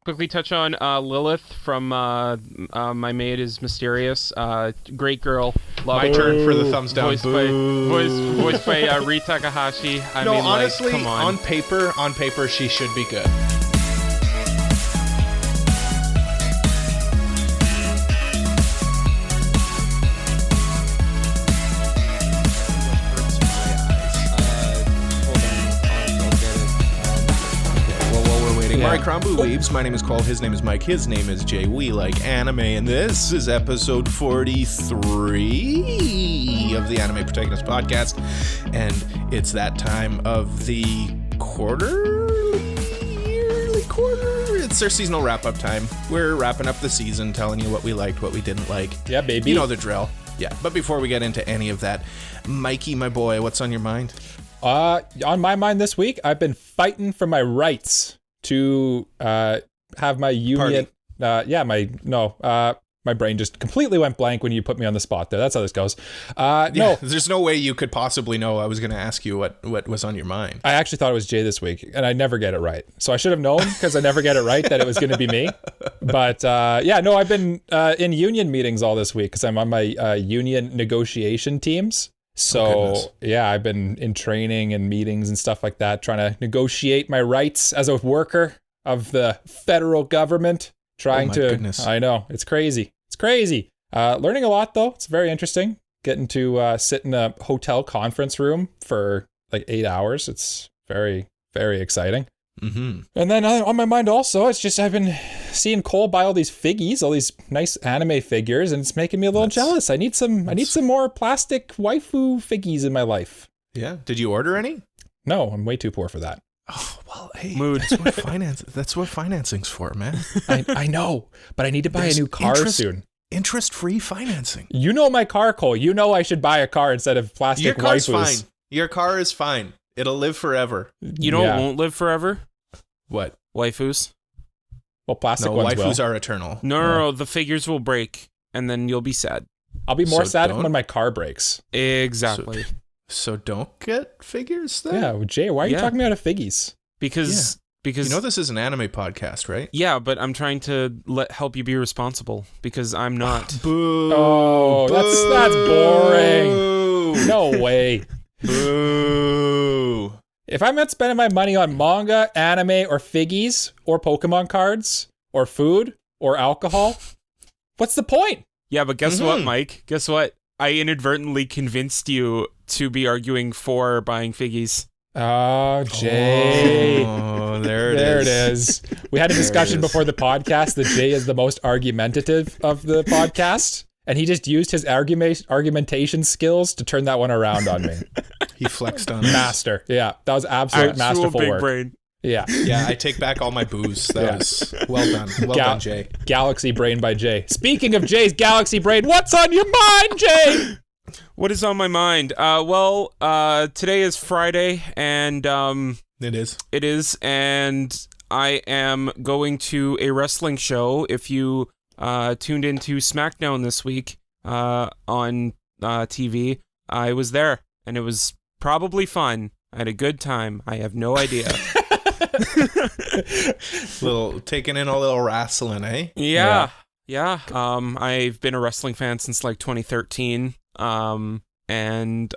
quickly touch on Lilith from My Maid is Mysterious. Great girl. Love My her. turn for the thumbs down. Voiced by Ri Takahashi. I mean, honestly, come on. on paper, she should be good. Mari Krombu Weebs. My name is Cole. His name is Mike. His name is Jay. We like anime, and this is episode 43 of the Anime Protagonist podcast. And it's that time of the yearly quarter. It's our seasonal wrap-up time. We're wrapping up the season, telling you what we liked, what we didn't like. Yeah, baby. You know the drill. Yeah, but before we get into any of that, Mikey, my boy, what's on your mind? On my mind this week, I've been fighting for my rights to have my union. My brain just completely went blank when you put me on the spot there. That's how this goes. No, there's no way you could possibly know. I was going to ask you what was on your mind. I actually thought it was Jay this week, and I never get it right. So I should have known, because I never get it right, that it was going to be me. But I've been in union meetings all this week because I'm on my union negotiation teams. So, I've been in training and meetings and stuff like that, trying to negotiate my rights as a worker of the federal government. Goodness. I know, it's crazy. It's crazy. Learning a lot, though. It's very interesting. Getting to sit in a hotel conference room for like 8 hours. It's very, very exciting. Mm-hmm. And then on my mind also, it's just I've been seeing Cole buy all these figgies, all these nice anime figures, and it's making me a little jealous. I need some more plastic waifu figgies in my life. Yeah. Did you order any? No, I'm way too poor for that. Oh, well, hey, Mood. That's what financing's for, man. I know, but I need to buy a new car soon. Interest-free financing. You know my car, Cole. You know I should buy a car instead of plastic Your car's waifus. fine. Your car is fine. It'll live forever. You know it won't live forever? What? Waifus. Well, plastic ones waifus will. are eternal. No, the figures will break, and then you'll be sad. I'll be more sad don't- when my car breaks. Exactly. So don't get figures then? Yeah, Jay, why are you talking me out of figgies? Because You know this is an anime podcast, right? yeah, but I'm trying to help you be responsible because I'm not. Boo. Oh, that's boring. No way. Boo. If I'm not spending my money on manga, anime, or figgies, or Pokemon cards, or food, or alcohol, what's the point? Yeah, but guess what, Mike? Guess what? I inadvertently convinced you to be arguing for buying figgies. Oh, Jay. Oh, there it is. We had a discussion before the podcast that Jay is the most argumentative of the podcast, and he just used his argumentation skills to turn that one around on me. He flexed on us. Master. Yeah, that was absolute masterful big work. brain. Yeah. Yeah, I take back all my boos. That was well done. Well done, Jay. Galaxy brain by Jay. Speaking of Jay's galaxy brain, what's on your mind, Jay? What is on my mind? Today is Friday, and It is, and I am going to a wrestling show. If you tuned into SmackDown this week on TV, I was there, and it was probably fun. I had a good time. I have no idea. taking in a little wrestling, eh? Yeah. I've been a wrestling fan since like 2013. And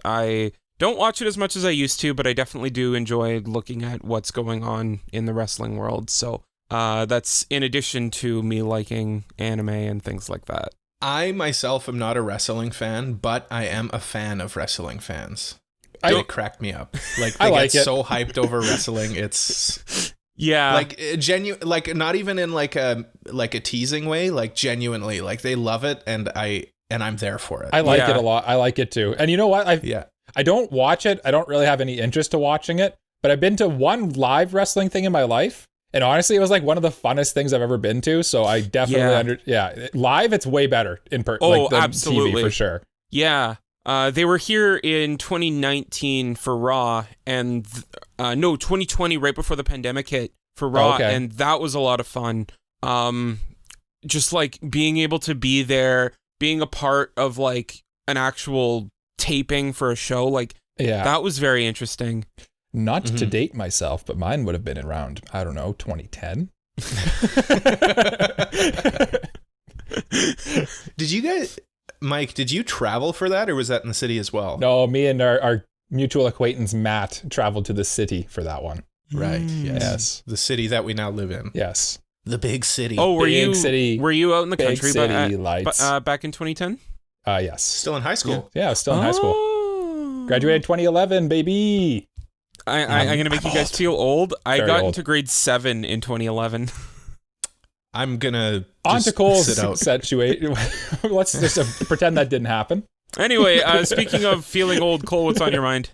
I don't watch it as much as I used to, but I definitely do enjoy looking at what's going on in the wrestling world. So, that's in addition to me liking anime and things like that. I myself am not a wrestling fan, but I am a fan of wrestling fans. They crack me up. Like they get so hyped over wrestling. It's like genuine, like not even in like a teasing way, like genuinely, like they love it, and I'm there for it. I like it a lot. I like it too. And you know what? I don't watch it. I don't really have any interest to watching it, but I've been to one live wrestling thing in my life. And honestly, it was like one of the funnest things I've ever been to. So I definitely live, it's way better in person. Like the absolutely. TV for sure. Yeah. They were here in 2019 for Raw, and 2020, right before the pandemic hit, for Raw, and that was a lot of fun. Just like being able to be there, being a part of like an actual taping for a show, like that was very interesting. Not to date myself, but mine would have been around, I don't know, 2010. Did you guys, Mike, did you travel for that, or was that in the city as well? No, me and our mutual acquaintance Matt traveled to the city for that one. Right. Yes. The city that we now live in. Yes. The big city. Oh, were you out in the country back in 2010? Yes. Still in high school. Yeah, I was still in high school. Graduated 2011, baby. I'm going to make you guys feel old. I got into grade 7 in 2011. I'm going to on to Cole's situation. Let's just pretend that didn't happen. Anyway, speaking of feeling old, Cole, what's on your mind?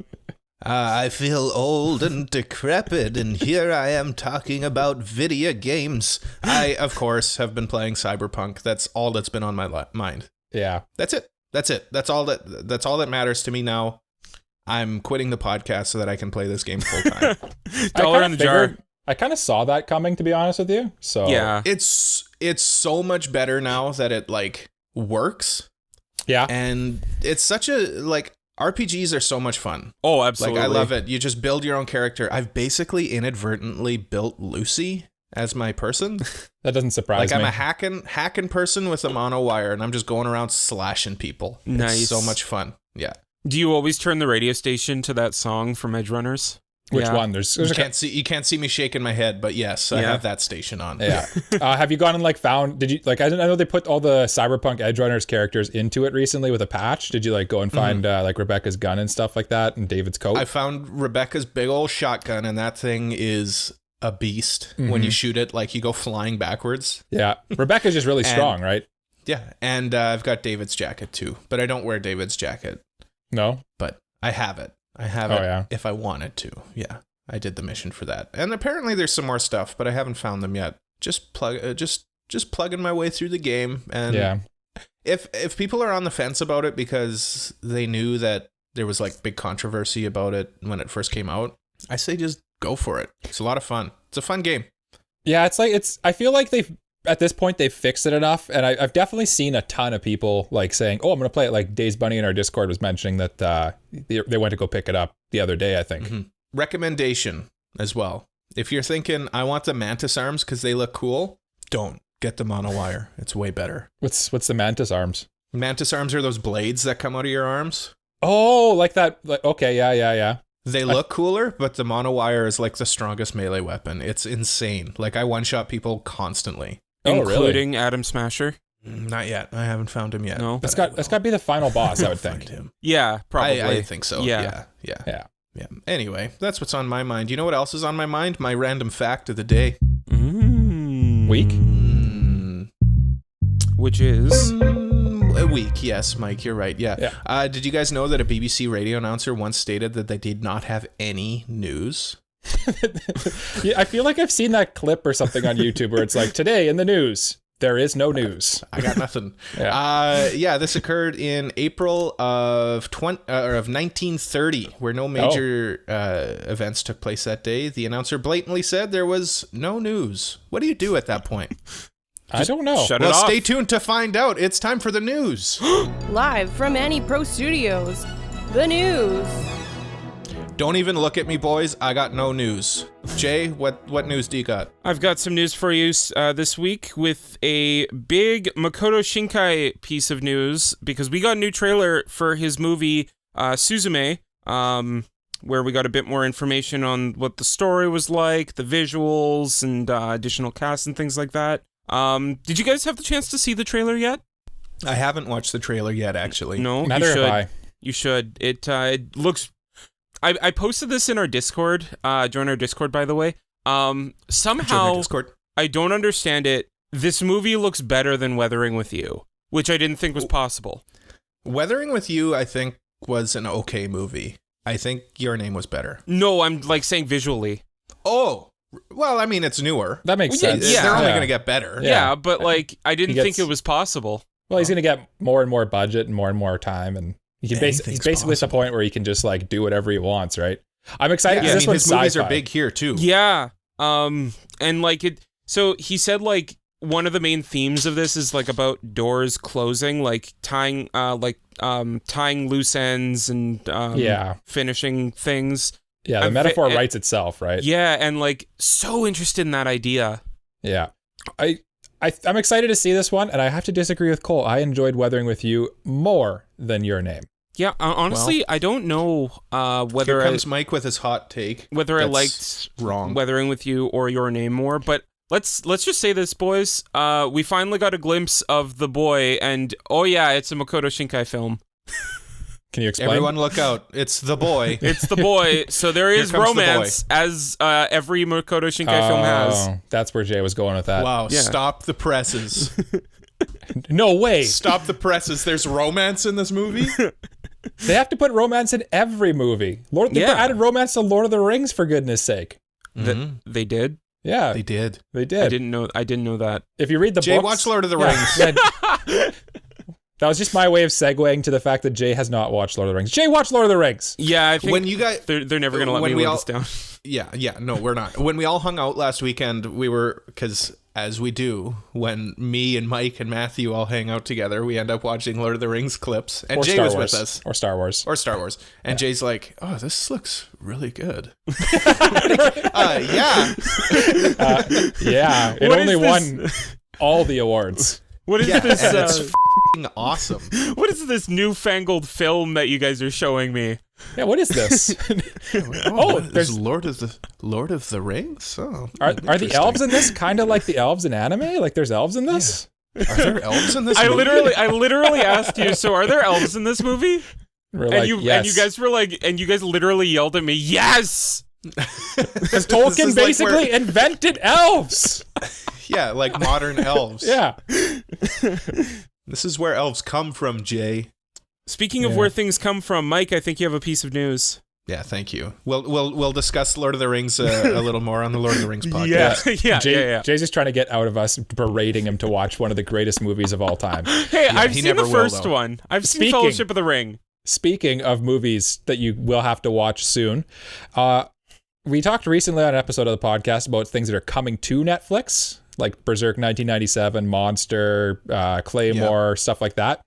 I feel old and decrepit, and here I am talking about video games. I, of course, have been playing Cyberpunk. That's all that's been on my mind. Yeah. That's it. That's all that matters to me now. I'm quitting the podcast so that I can play this game full time. $1 in the jar. I kind of saw that coming, to be honest with you. So yeah, it's so much better now that it like works. Yeah, and it's such a like RPGs are so much fun. Oh, absolutely! Like I love it. You just build your own character. I've basically inadvertently built Lucy as my person. That doesn't surprise me. Like I'm a hackin person with a mono wire, and I'm just going around slashing people. Nice, it's so much fun. Yeah. Do you always turn the radio station to that song from Edge Runners? Which one? There's you can't see me shaking my head, but yes, I have that station on. Yeah. Have you gone and like found? Did you like? I know they put all the Cyberpunk Edge Runners characters into it recently with a patch. Did you like go and find like Rebecca's gun and stuff like that, and David's coat? I found Rebecca's big old shotgun, and that thing is a beast. When you shoot it, like you go flying backwards. Yeah, Rebecca's just really strong, right? Yeah, and I've got David's jacket too, but I don't wear David's jacket. No, but I have it. I have it if I wanted to. Yeah, I did the mission for that. And apparently there's some more stuff, but I haven't found them yet. Just plugging my way through the game. And if people are on the fence about it because they knew that there was like big controversy about it when it first came out, I say just go for it. It's a lot of fun. It's a fun game. Yeah, I feel like at this point they've fixed it enough, and I've definitely seen a ton of people like saying, "Oh, I'm gonna play it." Like Days Bunny in our Discord was mentioning that they went to go pick it up the other day, I think. Mm-hmm. Recommendation as well: if you're thinking I want the mantis arms because they look cool, don't get the monowire. It's way better. What's the mantis arms? Mantis arms are those blades that come out of your arms. Oh, like that. Like, okay, yeah. They look cooler, but the monowire is like the strongest melee weapon. It's insane. Like I one-shot people constantly. Including Adam Smasher? Not yet. I haven't found him yet. No, that's got to be the final boss. I would think. Him. Yeah, probably. I think so. Yeah. Anyway, that's what's on my mind. You know what else is on my mind? My random fact of the day. Week. Which is a week. Yes, Mike, you're right. Yeah. Did you guys know that a BBC radio announcer once stated that they did not have any news? Yeah, I feel like I've seen that clip or something on YouTube where it's like, today in the news, there is no news. I got nothing. This occurred in April of 1930, where no major events took place that day. The announcer blatantly said there was no news. What do you do at that point? I don't know. Shut it off. Stay tuned to find out. It's time for the news. Live from Annie Pro Studios, the news. Don't even look at me, boys. I got no news. Jay, what news do you got? I've got some news for you this week with a big Makoto Shinkai piece of news, because we got a new trailer for his movie Suzume, where we got a bit more information on what the story was like, the visuals, and additional cast and things like that. Did you guys have the chance to see the trailer yet? I haven't watched the trailer yet, actually. No, Neither have I. You should. It looks... I posted this in our Discord. Join our Discord, by the way. Somehow, Discord. I don't understand it. This movie looks better than Weathering with You, which I didn't think was possible. Weathering with You, I think, was an okay movie. I think Your Name was better. No, I'm like saying visually. Oh, well, I mean, it's newer. That makes sense. Yeah, they're only going to get better. Yeah, but like, I didn't think it was possible. Well, he's going to get more and more budget and more time, and he's basically at the point where he can just like do whatever he wants, right? I'm excited because his movies are big here too. Yeah. And like it, so he said like one of the main themes of this is like about doors closing, like tying loose ends and finishing things. Yeah, the metaphor writes itself, right? Yeah, and like so interested in that idea. Yeah. I'm excited to see this one, and I have to disagree with Cole. I enjoyed Weathering with You more than Your Name. Yeah, honestly, I don't know whether here comes Mike with his hot take. Whether I liked Weathering with You or Your Name more, but let's just say this, boys. We finally got a glimpse of the boy, and oh yeah, it's a Makoto Shinkai film. Can you explain? Everyone look out. It's the boy. It's the boy. So there is romance, as every Makoto Shinkai film has. That's where Jay was going with that. Wow, yeah. Stop the presses. No way. Stop the presses. There's romance in this movie? They have to put romance in every movie. They added romance to Lord of the Rings, for goodness sake. They did? Yeah. They did. I didn't know that. If you read the Jay, books... watch Lord of the Rings. Yeah. That was just my way of segueing to the fact that Jay has not watched Lord of the Rings. Jay, watch Lord of the Rings. Yeah, I think when you guys, they're never going to let me live this down. Yeah, no, we're not. When we all hung out last weekend, we were, because as we do, when me and Mike and Matthew all hang out together, we end up watching Lord of the Rings clips. And Jay was with us. Or Star Wars. And Jay's like, oh, this looks really good. Yeah. Yeah, it only won all the awards. What is this? It's f***ing awesome. What is this newfangled film that you guys are showing me? Yeah, what is this? There's Lord of the Rings. Oh, are the elves in this kind of like the elves in anime? Like there's elves in this? Yeah. Are there elves in this movie? I literally asked you. So are there elves in this movie? Yes. And you guys were like, and you guys literally yelled at me, yes. Because Tolkien basically invented elves. Yeah, like modern elves. Yeah. This is where elves come from, Jay. Speaking of where things come from, Mike, I think you have a piece of news. Yeah, thank you. We'll discuss Lord of the Rings a little more on the Lord of the Rings podcast. Yeah. Jay's just trying to get out of us berating him to watch one of the greatest movies of all time. Hey, I've seen the first one. I've seen Fellowship of the Ring. Speaking of movies that you will have to watch soon, we talked recently on an episode of the podcast about things that are coming to Netflix, like Berserk 1997, Monster, Claymore, stuff like that.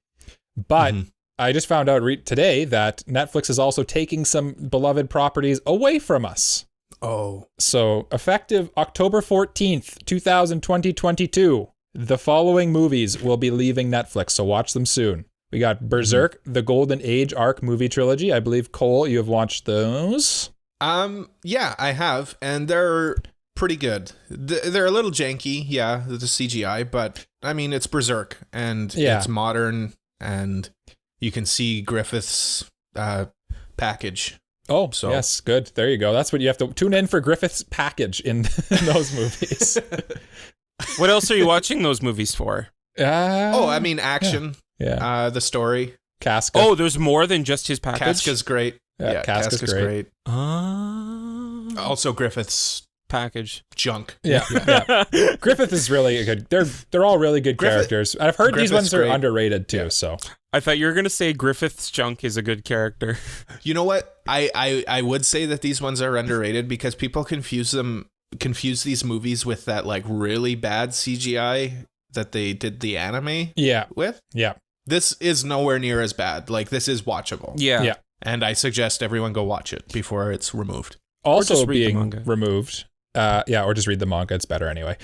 But I just found out today that Netflix is also taking some beloved properties away from us. Oh. So effective October 14th, 2022, the following movies will be leaving Netflix, so watch them soon. We got Berserk, the Golden Age arc movie trilogy. I believe, Cole, you have watched those. Yeah, I have, and they're pretty good. They're a little janky, the CGI, but I mean, it's Berserk, and it's modern, and you can see Griffith's package. Oh, so. Yes, good. There you go. That's what you have to tune in for, Griffith's package in those movies. What else are you watching those movies for? I mean, action. Yeah. The story. Casca. Oh, there's more than just his package? Casca's great. Yeah, Casca's great. Also Griffith's package. Junk. Yeah. Griffith is really good. They're all really good characters. I've heard these ones are underrated too, so. I thought you were going to say Griffith's Junk is a good character. You know what? I would say that these ones are underrated because people confuse these movies with that like really bad CGI that they did the anime with. Yeah. This is nowhere near as bad. Like, this is watchable. Yeah. And I suggest everyone go watch it before it's removed. Also being removed. Or just read the manga. It's better anyway.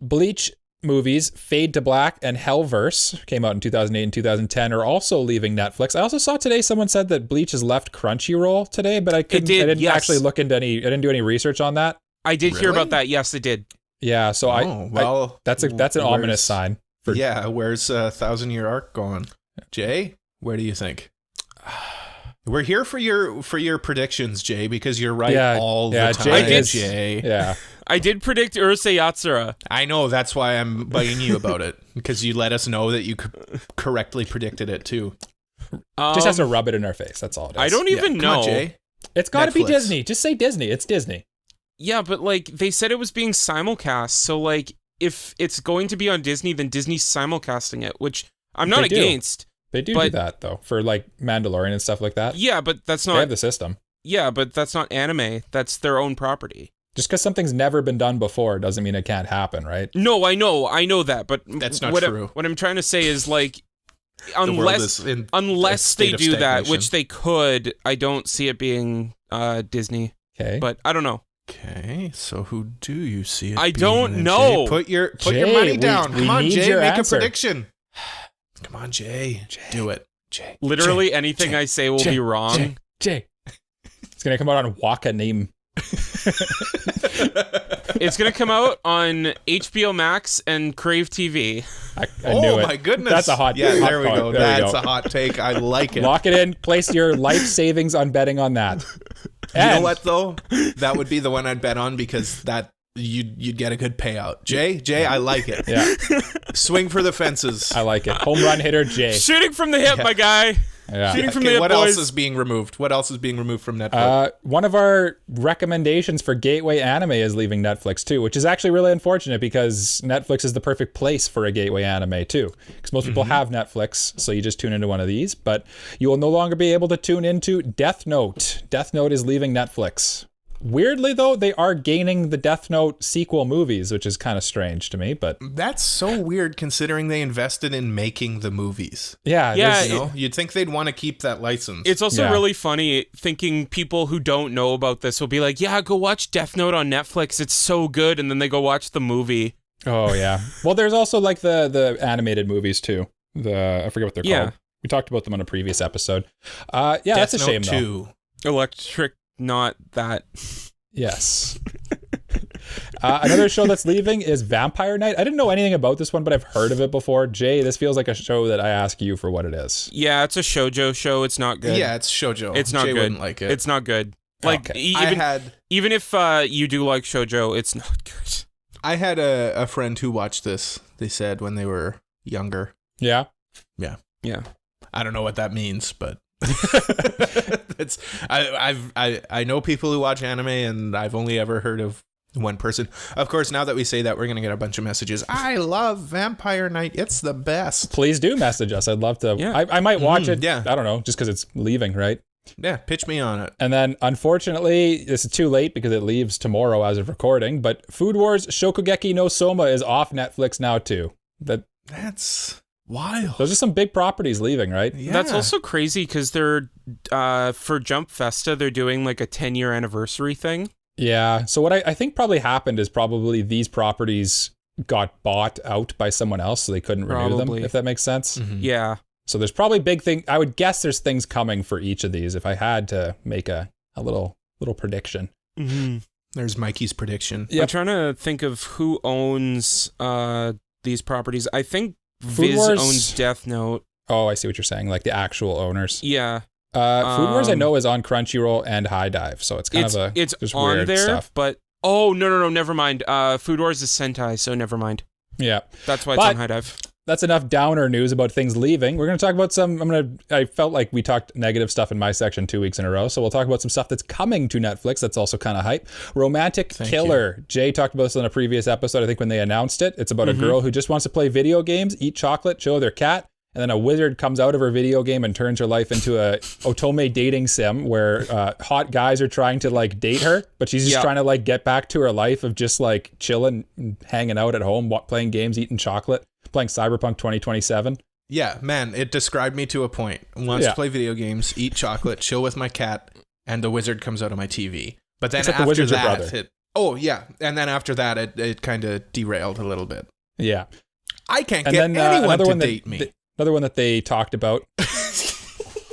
Bleach movies, Fade to Black and Hellverse, came out in 2008 and 2010, are also leaving Netflix. I also saw today someone said that Bleach has left Crunchyroll today, but I didn't actually look into I didn't do any research on that. I did hear about that. Yes, it did. Yeah, so that's an ominous sign. Where's 1,000-Year Arc going? Jay, where do you think? We're here for your predictions, Jay, because you're right all the time, Jay. Yeah. I did predict Urusei Yatsura. I know, that's why I'm bugging you about it, because you let us know that you correctly predicted it too. Just has to rub it in our face, that's all it is. I don't even know. Come on, Jay. It's got to be Disney. Just say Disney. It's Disney. Yeah, but like they said it was being simulcast, so like if it's going to be on Disney, then Disney's simulcasting it, which I'm not against. They do that though for like Mandalorian and stuff like that. Yeah, but that's not. They have the system. Yeah, but that's not anime. That's their own property. Just because something's never been done before doesn't mean it can't happen, right? No, I know that, but that's not true. What I'm trying to say is like, unless they do that, which they could, I don't see it being Disney. Okay, but I don't know. Okay, so who do you see it I don't know. Jay, put your money down. Come on, Jay, make a prediction. Come on, Jay. Do it. Jay. Literally anything I say will be wrong. Jay. It's going to come out on Waka Name. It's going to come out on HBO Max and Crave TV. I knew it. Oh my goodness. That's a hot Yeah, there we go. That's a hot take. I like it. Lock it in. Place your life savings on betting on that. You know what, though? That would be the one I'd bet on because that you'd get a good payout. Jay, I like it. Yeah. Swing for the fences. I like it. Home run hitter, Jay. Shooting from the hip, my guy. Yeah. Shooting from the hip, what boys. else is being removed? What else is being removed from Netflix? One of our recommendations for gateway anime is leaving Netflix too, which is actually really unfortunate because Netflix is the perfect place for a gateway anime too. Because most people have Netflix, so you just tune into one of these. But you will no longer be able to tune into Death Note. Death Note is leaving Netflix. Weirdly, though, they are gaining the Death Note sequel movies, which is kind of strange to me, but... That's so weird considering they invested in making the movies. Yeah. You'd think they'd want to keep that license. It's also really funny thinking people who don't know about this will be like, yeah, go watch Death Note on Netflix. It's so good. And then they go watch the movie. Oh, yeah. Well, there's also like the animated movies, too. I forget what they're called. We talked about them on a previous episode. That's a shame, though. Electric... Not that. Yes. Another show that's leaving is Vampire Night. I didn't know anything about this one, but I've heard of it before. Jay, this feels like a show that I ask you for what it is. Yeah, it's a shoujo show. It's not good. Yeah, it's shoujo. It's not Jay good. Wouldn't like it. It's not good. Like even if you do like shoujo, it's not good. I had a friend who watched this. They said when they were younger. Yeah. Yeah. I don't know what that means, but. I know people who watch anime, and I've only ever heard of one person. Of course, now that we say that, we're gonna get a bunch of messages. I love Vampire Night. It's the best. Please do message us. I'd love to. Yeah. I might watch it. Yeah. I don't know, just because it's leaving, right? Yeah, pitch me on it. And then, unfortunately, this is too late because it leaves tomorrow as of recording. But Food Wars Shokugeki no Soma is off Netflix now too. That's wild. Those are some big properties leaving, right? Yeah. That's also crazy because they're for Jump Festa, they're doing like a 10-year anniversary thing. Yeah. So what I think probably happened is probably these properties got bought out by someone else, so they couldn't renew them, if that makes sense. Mm-hmm. Yeah. So there's probably big thing. I would guess there's things coming for each of these if I had to make a little prediction. Mm-hmm. There's Mikey's prediction. Yep. I'm trying to think of who owns these properties. I think Viz owns Death Note. Oh, I see what you're saying. Like the actual owners. Yeah. Food Wars I know is on Crunchyroll and High Dive, so it's kind of it's just on weird there, stuff. But no, never mind. Food Wars is Sentai, so never mind. Yeah. That's why it's on High Dive. That's enough downer news about things leaving. We're going to talk about I felt like we talked negative stuff in my section 2 weeks in a row, so we'll talk about some stuff that's coming to Netflix that's also kind of hype. Romantic Killer. Jay talked about this on a previous episode, I think, when they announced it. It's about a girl who just wants to play video games, eat chocolate, chill with her cat, and then a wizard comes out of her video game and turns her life into a otome dating sim where hot guys are trying to like date her, but she's just trying to like get back to her life of just like chilling, hanging out at home, playing games, eating chocolate, playing Cyberpunk 2027. Yeah, man, it described me to a point. Wants to play video games, eat chocolate, chill with my cat, and the wizard comes out of my TV. But then Except after that, and then after that, it kind of derailed a little bit. Yeah. I can't get anyone to date me. Another one that they talked about.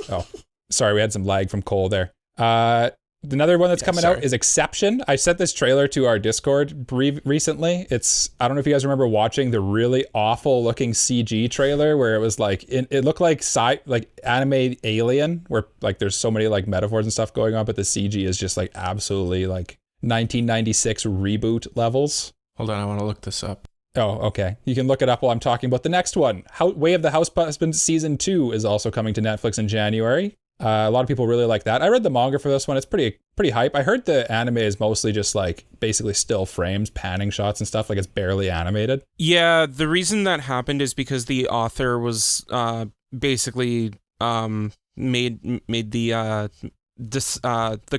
Oh, sorry, we had some lag from Cole there. Another one that's coming out is Exception. I sent this trailer to our Discord recently. I don't know if you guys remember watching the really awful looking CG trailer where it was like, it looked like anime Alien, where like there's so many like metaphors and stuff going on, but the CG is just like absolutely like 1996 reboot levels. Hold on, I want to look this up. Oh, okay. You can look it up while I'm talking about the next one. Way of the House Husband Season 2 is also coming to Netflix in January. A lot of people really like that. I read the manga for this one. It's pretty hype. I heard the anime is mostly just like basically still frames, panning shots and stuff. Like it's barely animated. Yeah, the reason that happened is because the author was basically made the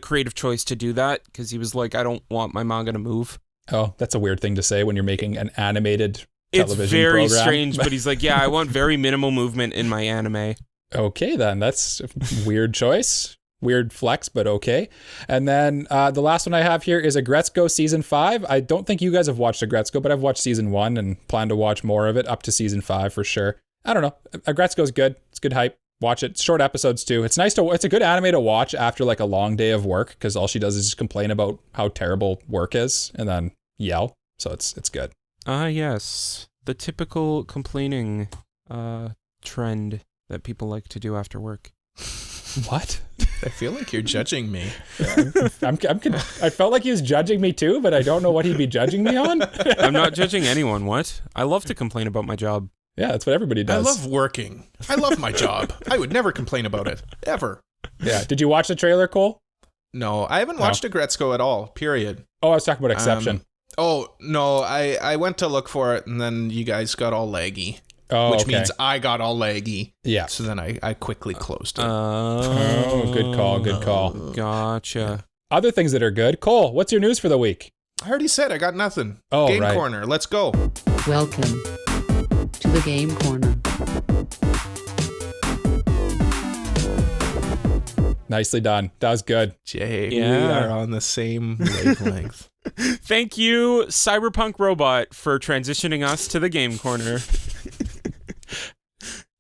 creative choice to do that because he was like, I don't want my manga to move. Oh, that's a weird thing to say when you're making an animated television program. It's very strange, but he's like, yeah, I want very minimal movement in my anime. Okay, then. That's a weird choice. Weird flex, but okay. And then the last one I have here is Agretzko Season 5. I don't think you guys have watched Agretzko, but I've watched Season 1 and plan to watch more of it up to Season 5 for sure. I don't know. Agretzko's good. It's good hype. Watch it. Short episodes too. It's nice it's a good anime to watch after like a long day of work, because all she does is just complain about how terrible work is and then yell. So it's good. Yes. The typical complaining trend that people like to do after work. What? I feel like you're judging me. I felt like he was judging me too, but I don't know what he'd be judging me on. I'm not judging anyone. What? I love to complain about my job. Yeah, that's what everybody does. I love working. I love my job. I would never complain about it. Ever. Yeah. Did you watch the trailer, Cole? No, I haven't watched Agretzko at all, period. Oh, I was talking about Exception. No, I went to look for it, and then you guys got all laggy. Which means I got all laggy. Yeah. So then I quickly closed it. Good call. Gotcha. Other things that are good. Cole, what's your news for the week? I already said I got nothing. Oh, Game Corner. Let's go. Welcome to the Game Corner. Nicely done. That was good. Jay, we are on the same wavelength. Thank you, Cyberpunk Robot, for transitioning us to the Game Corner.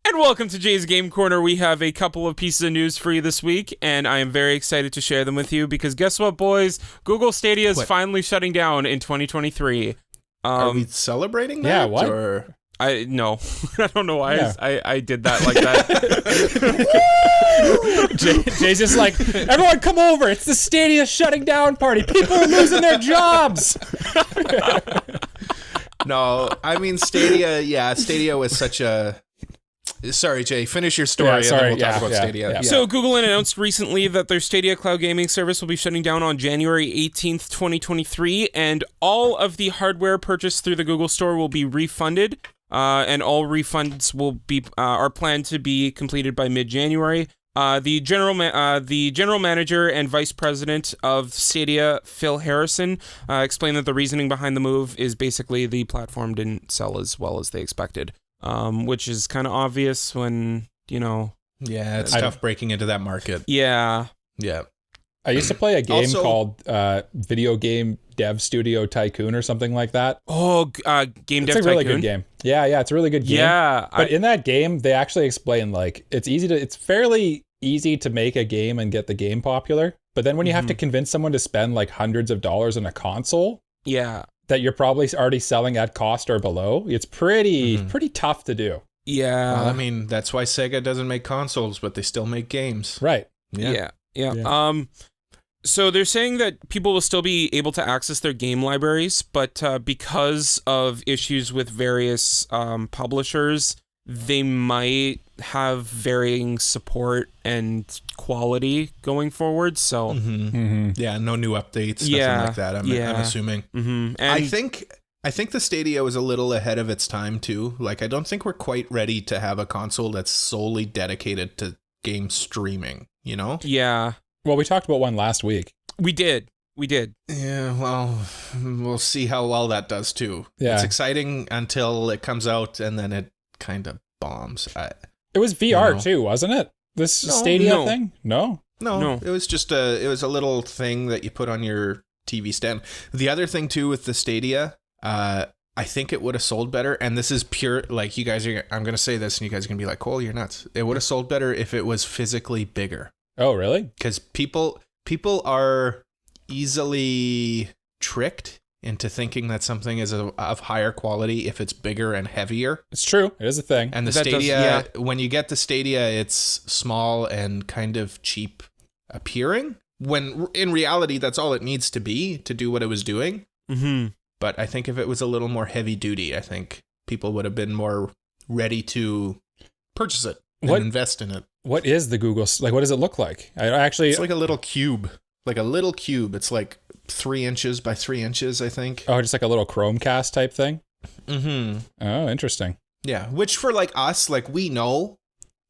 And welcome to Jay's Game Corner. We have a couple of pieces of news for you this week, and I am very excited to share them with you because guess what, boys? Google Stadia is finally shutting down in 2023. Are we celebrating that? Yeah, what? Or? No. I don't know why I did that like that. Jay's just like, everyone come over. It's the Stadia shutting down party. People are losing their jobs. No, I mean, Stadia was such a... Sorry, Jay, finish your story and then we'll talk about Stadia. Yeah. So Google announced recently that their Stadia cloud gaming service will be shutting down on January 18th, 2023, and all of the hardware purchased through the Google Store will be refunded, and all refunds will be are planned to be completed by mid-January. The general manager and vice president of Stadia, Phil Harrison, explained that the reasoning behind the move is basically the platform didn't sell as well as they expected. Which is kind of obvious when, Yeah, it's tough breaking into that market. Yeah. Yeah. I used to play a game called Video Game Dev Studio Tycoon or something like that. Oh, Game Dev Tycoon? It's a really good game. Yeah, it's a really good game. Yeah. But in that game, they actually explain, like, it's fairly easy to make a game and get the game popular. But then when you have to convince someone to spend, like, hundreds of dollars on a console... Yeah. That you're probably already selling at cost or below. It's pretty tough to do. Yeah. Well, I mean, that's why Sega doesn't make consoles, but they still make games. Right. Yeah. So they're saying that people will still be able to access their game libraries, but because of issues with various publishers, they might have varying support and quality going forward. So yeah, no new updates, nothing like that. I'm assuming. And I think the Stadia was a little ahead of its time too. Like, I don't think we're quite ready to have a console that's solely dedicated to game streaming. Yeah. Well, we talked about one last week. We did. Yeah, well, we'll see how well that does too. Yeah. It's exciting until it comes out and then it kind of bombs. It was VR too, wasn't it? This Stadia thing? No, it was just a little thing that you put on your TV stand. The other thing too with the Stadia, I think it would have sold better. And this is pure, like, you guys are, I'm going to say this and you guys are going to be like, Cole, you're nuts. It would have sold better if it was physically bigger. Oh, really? Because people are easily tricked into thinking that something is of higher quality if it's bigger and heavier. It's true. It is a thing. And the Stadia, when you get the Stadia, it's small and kind of cheap appearing. When in reality, that's all it needs to be to do what it was doing. Mm-hmm. But I think if it was a little more heavy duty, I think people would have been more ready to purchase it and invest in it. What is the Google? Like, what does it look like? It's like a little cube. It's like 3 inches by 3 inches, I think. Oh, just like a little Chromecast type thing? Mm-hmm. Oh, interesting. Yeah, which for like us, like we know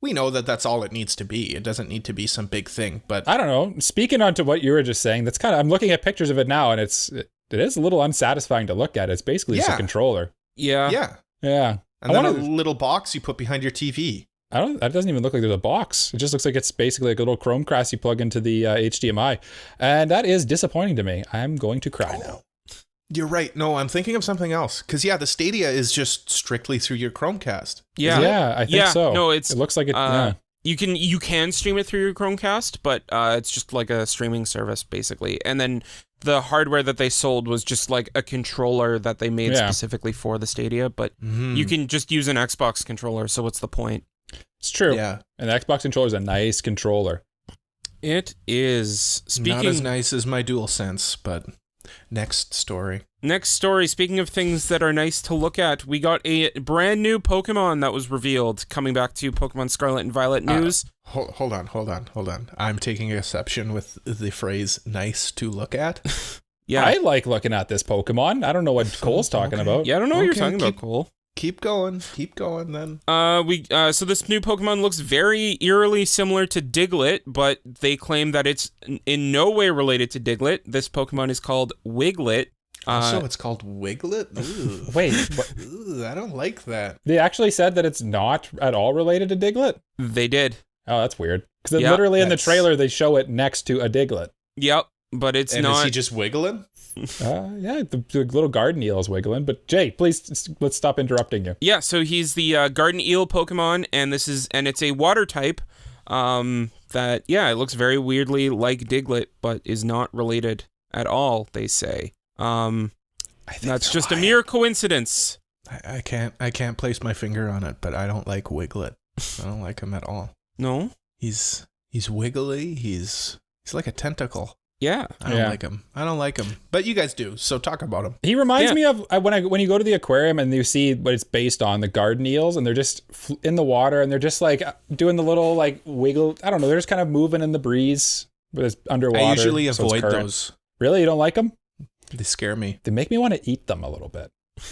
that that's all it needs to be. It doesn't need to be some big thing, but... I don't know. Speaking on to what you were just saying, that's kind of... I'm looking at pictures of it now, and it is a little unsatisfying to look at. It's basically just a controller. Yeah. Yeah. Yeah. And then a little box you put behind your TV. That doesn't even look like there's a box. It just looks like it's basically like a little Chromecast you plug into the HDMI. And that is disappointing to me. I'm going to cry now. You're right. No, I'm thinking of something else. Because, the Stadia is just strictly through your Chromecast. Yeah, I think so. No, it looks like it. You can stream it through your Chromecast, but it's just like a streaming service, basically. And then the hardware that they sold was just like a controller that they made specifically for the Stadia, but you can just use an Xbox controller, so what's the point? It's true. Yeah. And the Xbox controller is a nice controller. It is. Not as nice as my DualSense, but next story. Speaking of things that are nice to look at, we got a brand new Pokemon that was revealed, coming back to Pokemon Scarlet and Violet news. Hold on. I'm taking exception with the phrase nice to look at. Yeah. I like looking at this Pokemon. I don't know what Cole's talking about. Yeah, I don't know what you're talking about, Cole. Keep going then. So this new Pokemon looks very eerily similar to Diglett, but they claim that it's in no way related to Diglett. This Pokemon is called Wiglett. So it's called Wiglett? Ooh. Wait, Ooh, I don't like that. They actually said that it's not at all related to Diglett? They did. Oh, that's weird. Because literally in the trailer, they show it next to a Diglett. Yep, but it's and not. Is he just wiggling? The little garden eel is wiggling. But Jay, please, let's stop interrupting you. Yeah, so he's the garden eel Pokemon, and it's a water type. It looks very weirdly like Diglett, but is not related at all, they say. That's just a mere coincidence. I can't place my finger on it, but I don't like Wiglett. I don't like him at all. No? He's wiggly. He's like a tentacle. Yeah. I don't like him. But you guys do, so talk about him. He reminds me of when you go to the aquarium and you see what it's based on, the garden eels, and they're just in the water and they're just like doing the little like wiggle. I don't know. They're just kind of moving in the breeze, but it's underwater. I usually avoid those. Really? You don't like them? They scare me. They make me want to eat them a little bit.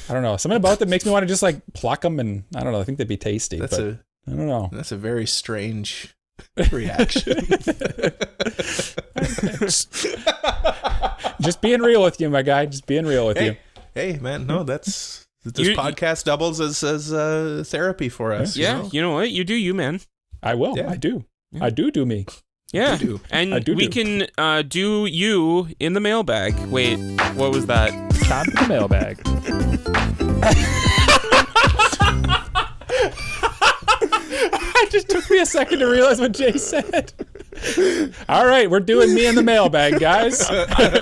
I don't know. Something about them makes me want to just like pluck them, and I don't know. I think they'd be tasty. I don't know. That's a very strange reaction. Just being real with you, my guy. Just being real with you. Hey, man. No, this podcast doubles as therapy for us. Yeah. You know what? You do you, man. I will. Yeah. I do. Yeah. I do me. Yeah, and we can do you in the mailbag. Wait, what was that? Time for the mailbag. It just took me a second to realize what Jay said. All right, we're doing me in the mailbag, guys.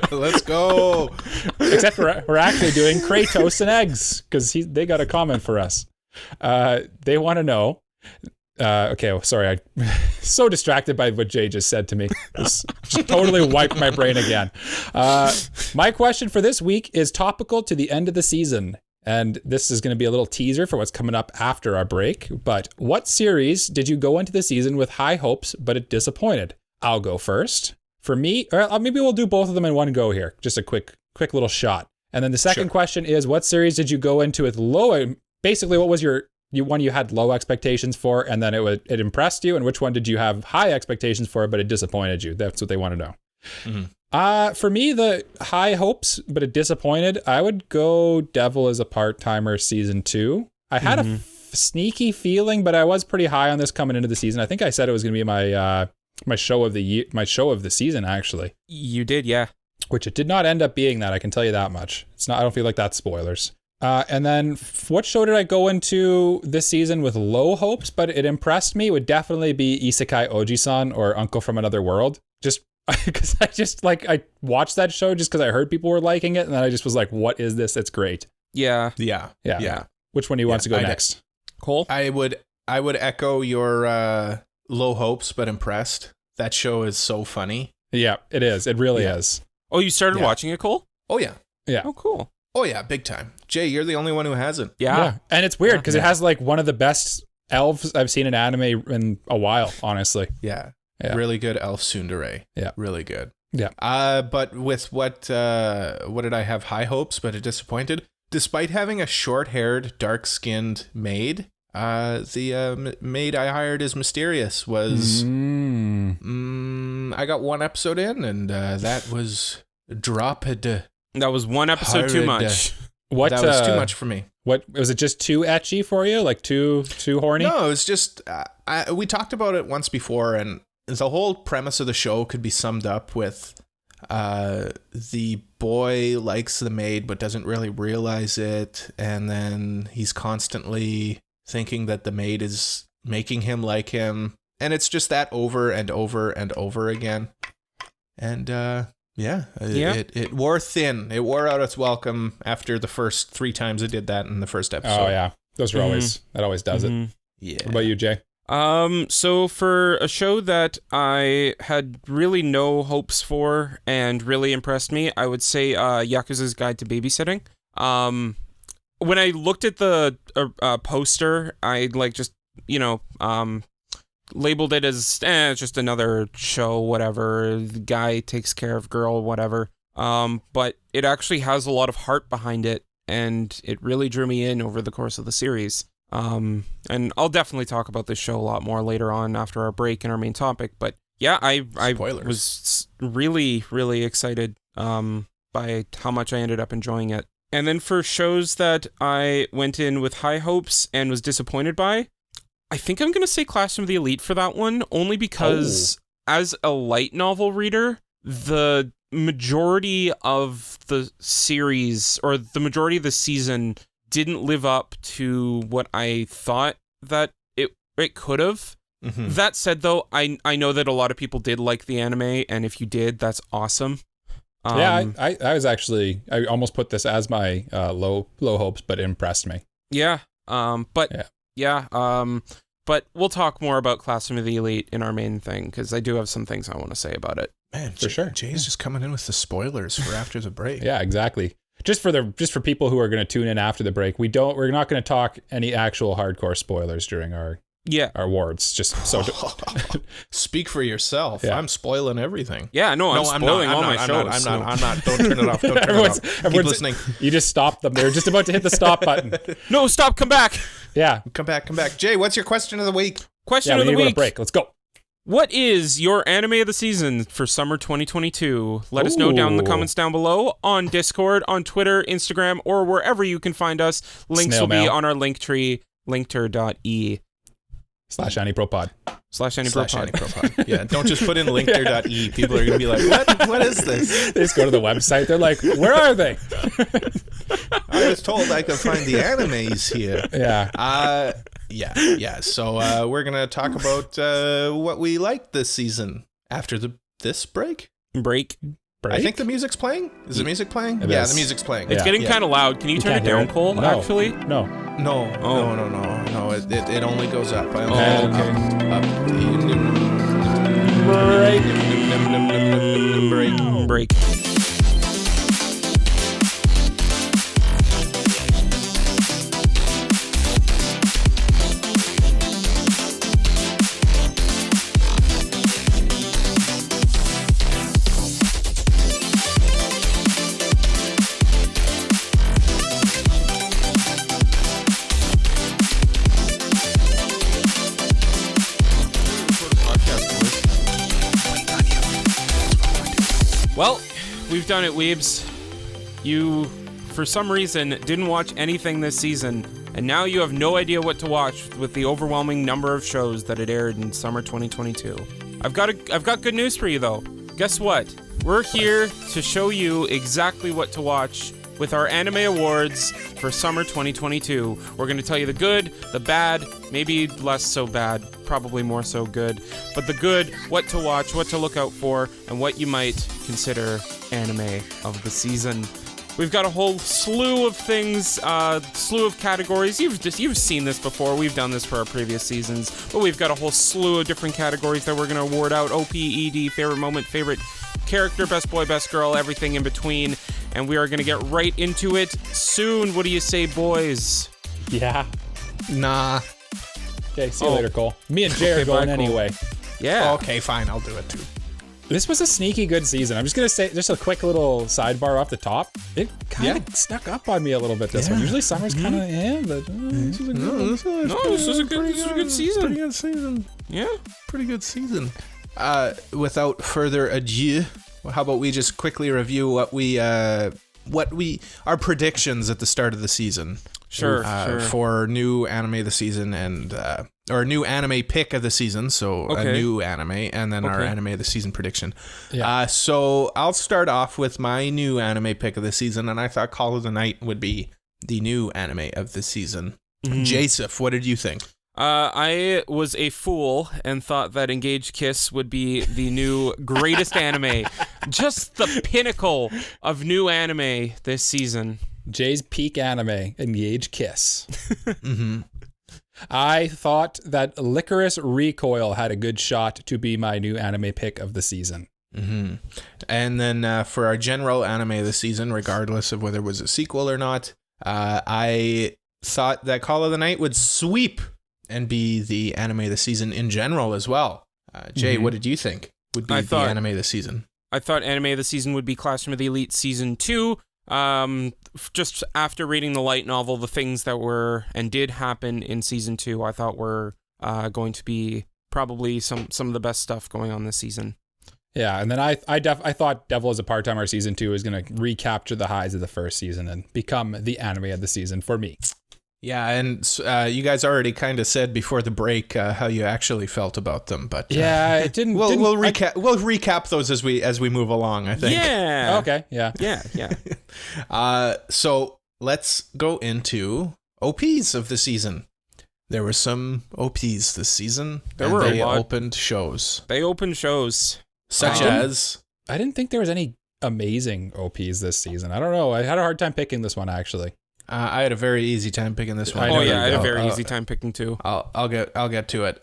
Let's go. Except we're actually doing Kratos and eggs, because they got a comment for us. They want to know... sorry, I'm so distracted by what Jay just said to me. Just totally wiped my brain again. My question for this week is topical to the end of the season. And this is going to be a little teaser for what's coming up after our break. But what series did you go into the season with high hopes, but it disappointed? I'll go first. For me, or maybe we'll do both of them in one go here. Just a quick little shot. And then the second question is, what series did you go into with low? Basically, what was one you had low expectations for, and then it impressed you, and which one did you have high expectations for, but it disappointed you? That's what they want to know. Mm-hmm. For me, the high hopes, but it disappointed, I would go Devil is a Part-Timer Season 2. I had a sneaky feeling, but I was pretty high on this coming into the season. I think I said it was going to be my show of the year, my show of the season, actually. You did, yeah. Which it did not end up being that, I can tell you that much. I don't feel like that's spoilers. And then what show did I go into this season with low hopes, but it impressed me? It would definitely be Isekai Oji-san or Uncle from Another World. Just because I watched that show just because I heard people were liking it. And then I just was like, what is this? It's great. Yeah. Which one do you want to go next? Cole? I would echo your low hopes, but impressed. That show is so funny. Yeah, it is. It really is. Oh, you started watching it, Cole? Oh, yeah. Yeah. Oh, cool. Oh, yeah, big time. Jay, you're the only one who hasn't. Yeah. And it's weird because it has like one of the best elves I've seen in anime in a while, honestly. Yeah. Really good elf tsundere. Yeah. Really good. Yeah. But with what did I have high hopes, but it disappointed? Despite having a short-haired, dark-skinned maid, the maid I hired as Mysterious was... I got one episode in, and that was dropped. That was one episode too much. That was too much for me. What was it? Just too ecchi for you? Like too horny? No, it was just we talked about it once before, and the whole premise of the show could be summed up with the boy likes the maid but doesn't really realize it, and then he's constantly thinking that the maid is making him like him, and it's just that over and over and over again. And it wore thin. It wore out its welcome after the first 3 times it did that in the first episode. Oh yeah, those are always does it. Yeah. What about you, Jay? So for a show that I had really no hopes for and really impressed me, I would say Yakuza's Guide to Babysitting. When I looked at the poster, I labeled it as it's just another show, whatever. The guy takes care of girl, whatever. But it actually has a lot of heart behind it, and it really drew me in over the course of the series. And I'll definitely talk about this show a lot more later on after our break and our main topic. But yeah, I was really, really excited by how much I ended up enjoying it. And then for shows that I went in with high hopes and was disappointed by, I think I'm going to say Classroom of the Elite for that one, only because as a light novel reader, the majority of the series or the majority of the season didn't live up to what I thought that it could have. Mm-hmm. That said, though, I know that a lot of people did like the anime, and if you did, that's awesome. I was actually, I almost put this as my low hopes, but it impressed me. Yeah. But we'll talk more about Classroom of the Elite in our main thing, because I do have some things I want to say about it. Man, for sure. Jay's just coming in with the spoilers for after the break. Yeah, exactly. Just for people who are going to tune in after the break, we're not going to talk any actual hardcore spoilers during our awards. Just so speak for yourself. Yeah. I'm spoiling everything. Yeah, I'm spoiling all my shows. I'm not. Don't turn it off. Don't turn it off. Keep listening. You just stopped them. They're just about to hit the stop button. No, stop. Come back. Yeah. Come back. Jay, what's your question of the week? Question of the week. We need to go to break. Let's go. What is your anime of the season for summer 2022? Let us know down in the comments down below on Discord, on Twitter, Instagram, or wherever you can find us. Links will be on our link tree, linkter.e. /AniProPod. /AniProPod. Yeah, don't just put in linkter.e. People are going to be like, what is this? They just go to the website. They're like, where are they? I was told I could find the animes here. Yeah. Yeah. So we're going to talk about what we liked this season after this break. I think the music's playing. Is the music playing? Yeah, the music's playing. It's getting kind of loud. Can you turn it down, Cole, actually? No. No. It only goes up. Up. Break. Well, we've done it, weebs. You, for some reason, didn't watch anything this season, and now you have no idea what to watch with the overwhelming number of shows that it aired in summer 2022. I've got good news for you, though. Guess what? We're here to show you exactly what to watch with our anime awards for summer 2022. We're going to tell you the good, the bad, maybe less so bad, probably more so good, but the good, what to watch, what to look out for, and what you might consider anime of the season. We've got a whole slew of things, slew of categories. You've seen this before. We've done this for our previous seasons, but we've got a whole slew of different categories that we're going to award out. OP, ED, favorite moment, favorite character, best boy, best girl, everything in between. And we are going to get right into it soon. What do you say, boys? Yeah. Nah. Okay, see you later, Cole. Me and Jay are going anyway. Yeah. Okay, fine. I'll do it too. This was a sneaky good season. I'm just going to say, just a quick little sidebar off the top. It kind of snuck up on me a little bit, this one. Usually summer's kind of, but this was a good season. Pretty good season. Yeah. Pretty good season. Without further ado, how about we just quickly review what we our predictions at the start of the season. Sure. For new anime of the season and or new anime pick of the season. So a new anime, and then our anime of the season prediction. Yeah. So I'll start off with my new anime pick of the season, and I thought Call of the Night would be the new anime of the season. Jasif, what did you think? I was a fool and thought that Engage Kiss would be the new greatest anime. Just the pinnacle of new anime this season. Jay's peak anime, Engage Kiss. I thought that Licorice Recoil had a good shot to be my new anime pick of the season. And then for our general anime of the season, regardless of whether it was a sequel or not, I thought that Call of the Night would sweep and be the anime of the season in general as well. Jay, what did you think would be the anime of the season? I thought anime of the season would be Classroom of the Elite Season 2. Just after reading the light novel, the things that were and did happen in Season 2, I thought were going to be probably some of the best stuff going on this season. Yeah, and then I thought Devil as a Part-Timer Season 2 is going to recapture the highs of the first season and become the anime of the season for me. Yeah, and you guys already kind of said before the break how you actually felt about them, but it didn't. We'll recap those as we move along, I think. Yeah. Okay. Yeah. Yeah. So let's go into OPs of the season. There were some OPs this season. They opened shows. Such as. I didn't think there was any amazing OPs this season. I don't know. I had a hard time picking this one actually. I had a very easy time picking this one. I had a very easy time picking too. I'll get to it.